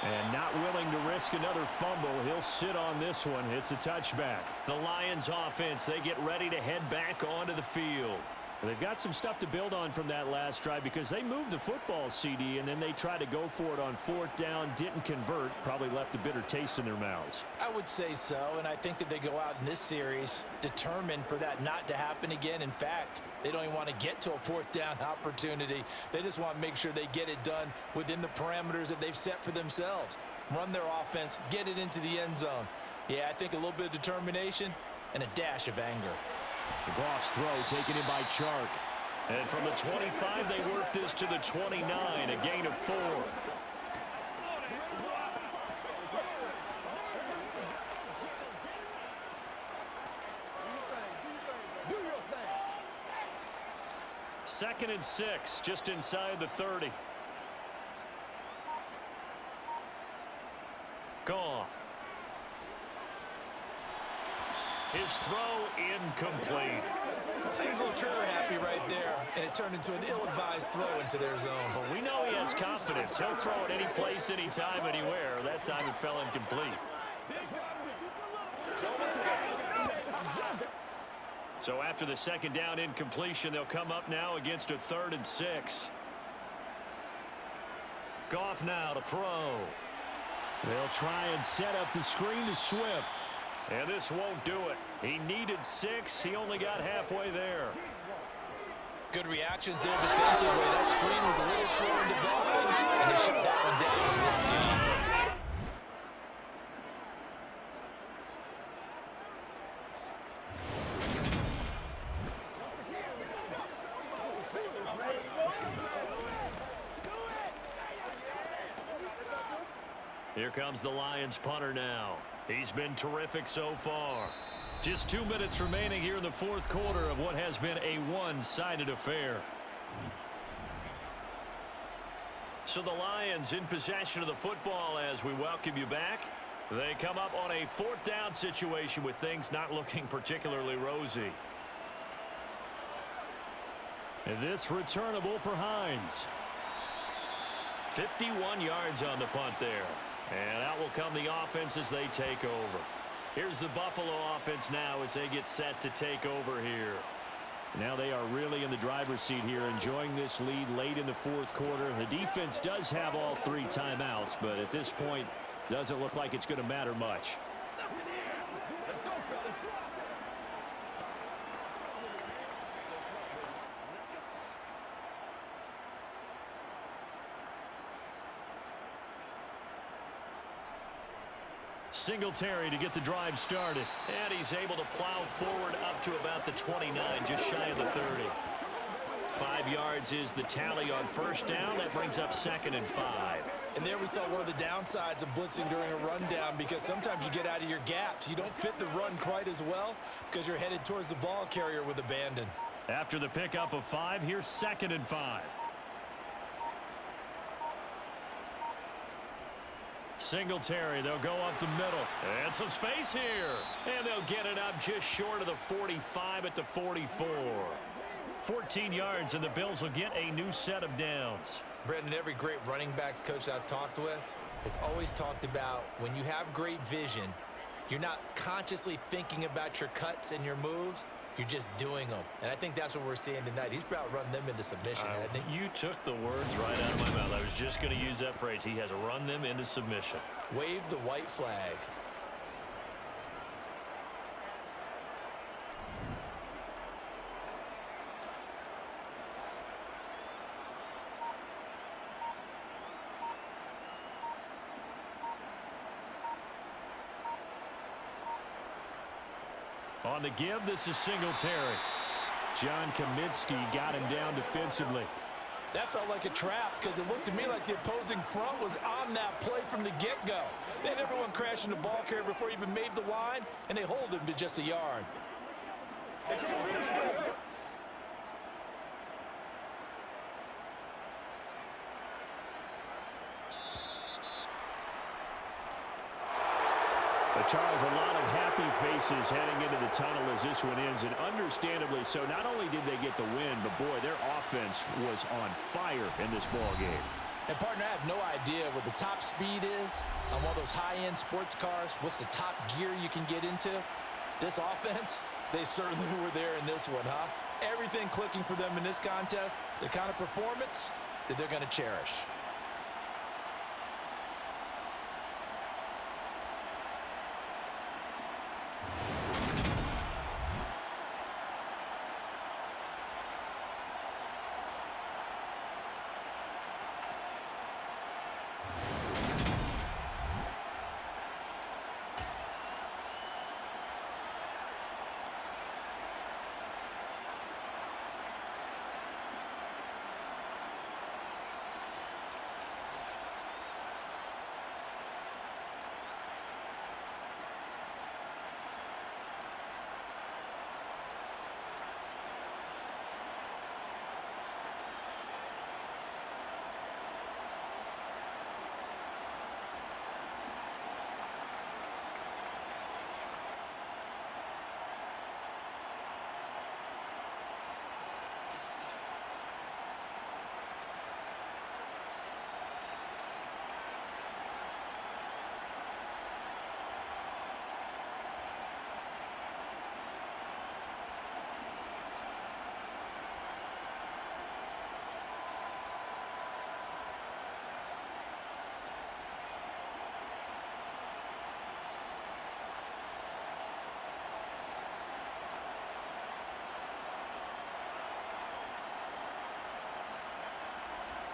And not willing to risk another fumble, he'll sit on this one. It's a touchback. The Lions offense, they get ready to head back onto the field. They've got some stuff to build on from that last drive because they moved the football, CD, and then they tried to go for it on fourth down, didn't convert, probably left a bitter taste in their mouths. I would say so, and I think that they go out in this series determined for that not to happen again. In fact, they don't even want to get to a fourth down opportunity. They just want to make sure they get it done within the parameters that they've set for themselves. Run their offense, get it into the end zone. Yeah, I think a little bit of determination and a dash of anger. The Goff's throw taken in by Chark. And from the 25, they work this to the 29, a gain of 4. Second and 6, just inside the 30. Goff. His throw incomplete. He's a little trigger happy right there, and it turned into an ill-advised throw into their zone. But we know he has confidence. He'll throw it any place, anytime, anywhere. That time it fell incomplete. So after the second down incompletion, they'll come up now against a 3rd and 6. Goff now to throw. They'll try and set up the screen to Swift. And this won't do it. He needed 6. He only got halfway there. Good reactions there defensively. That screen was a little slow in developing, and they shut that one down. Here comes the Lions punter now. He's been terrific so far. Just 2 minutes remaining here in the fourth quarter of what has been a one-sided affair. So the Lions in possession of the football as we welcome you back. They come up on a 4th down situation with things not looking particularly rosy. And this returnable for Hines. 51 yards on the punt there. And out will come the offense as they take over. Here's the Buffalo offense now as they get set to take over here. Now they are really in the driver's seat here, enjoying this lead late in the fourth quarter. The defense does have all 3 timeouts, but at this point, doesn't look like it's going to matter much. Singletary to get the drive started. And he's able to plow forward up to about the 29, just shy of the 30. 5 yards is the tally on first down. That brings up 2nd and 5. And there we saw one of the downsides of blitzing during a rundown, because sometimes you get out of your gaps. You don't fit the run quite as well because you're headed towards the ball carrier with abandon. After the pickup of 5, here's 2nd and 5. Singletary, they'll go up the middle. And some space here. And they'll get it up just short of the 45 at the 44. 14 yards, and the Bills will get a new set of downs. Brendan, every great running backs coach I've talked with has always talked about when you have great vision, you're not consciously thinking about your cuts and your moves. You're just doing them. And I think that's what we're seeing tonight. He's about run them into submission, hasn't he? You took the words right out of my mouth. I was just going to use that phrase. He has run them into submission. Wave the white flag. On the give, this is Singletary. John Kaminsky got him down defensively. That felt like a trap because it looked to me like the opposing front was on that play from the get-go. They had everyone crashing the ball carrier before he even made the line, and they hold him to just a yard. Charles, a lot of happy faces heading into the tunnel as this one ends, and understandably so. Not only did they get the win, but boy, their offense was on fire in this ball game. And partner, I have no idea what the top speed is on one of those high-end sports cars. What's the top gear you can get into? This offense, they certainly were there in this one, huh? Everything clicking for them in this contest, the kind of performance that they're going to cherish.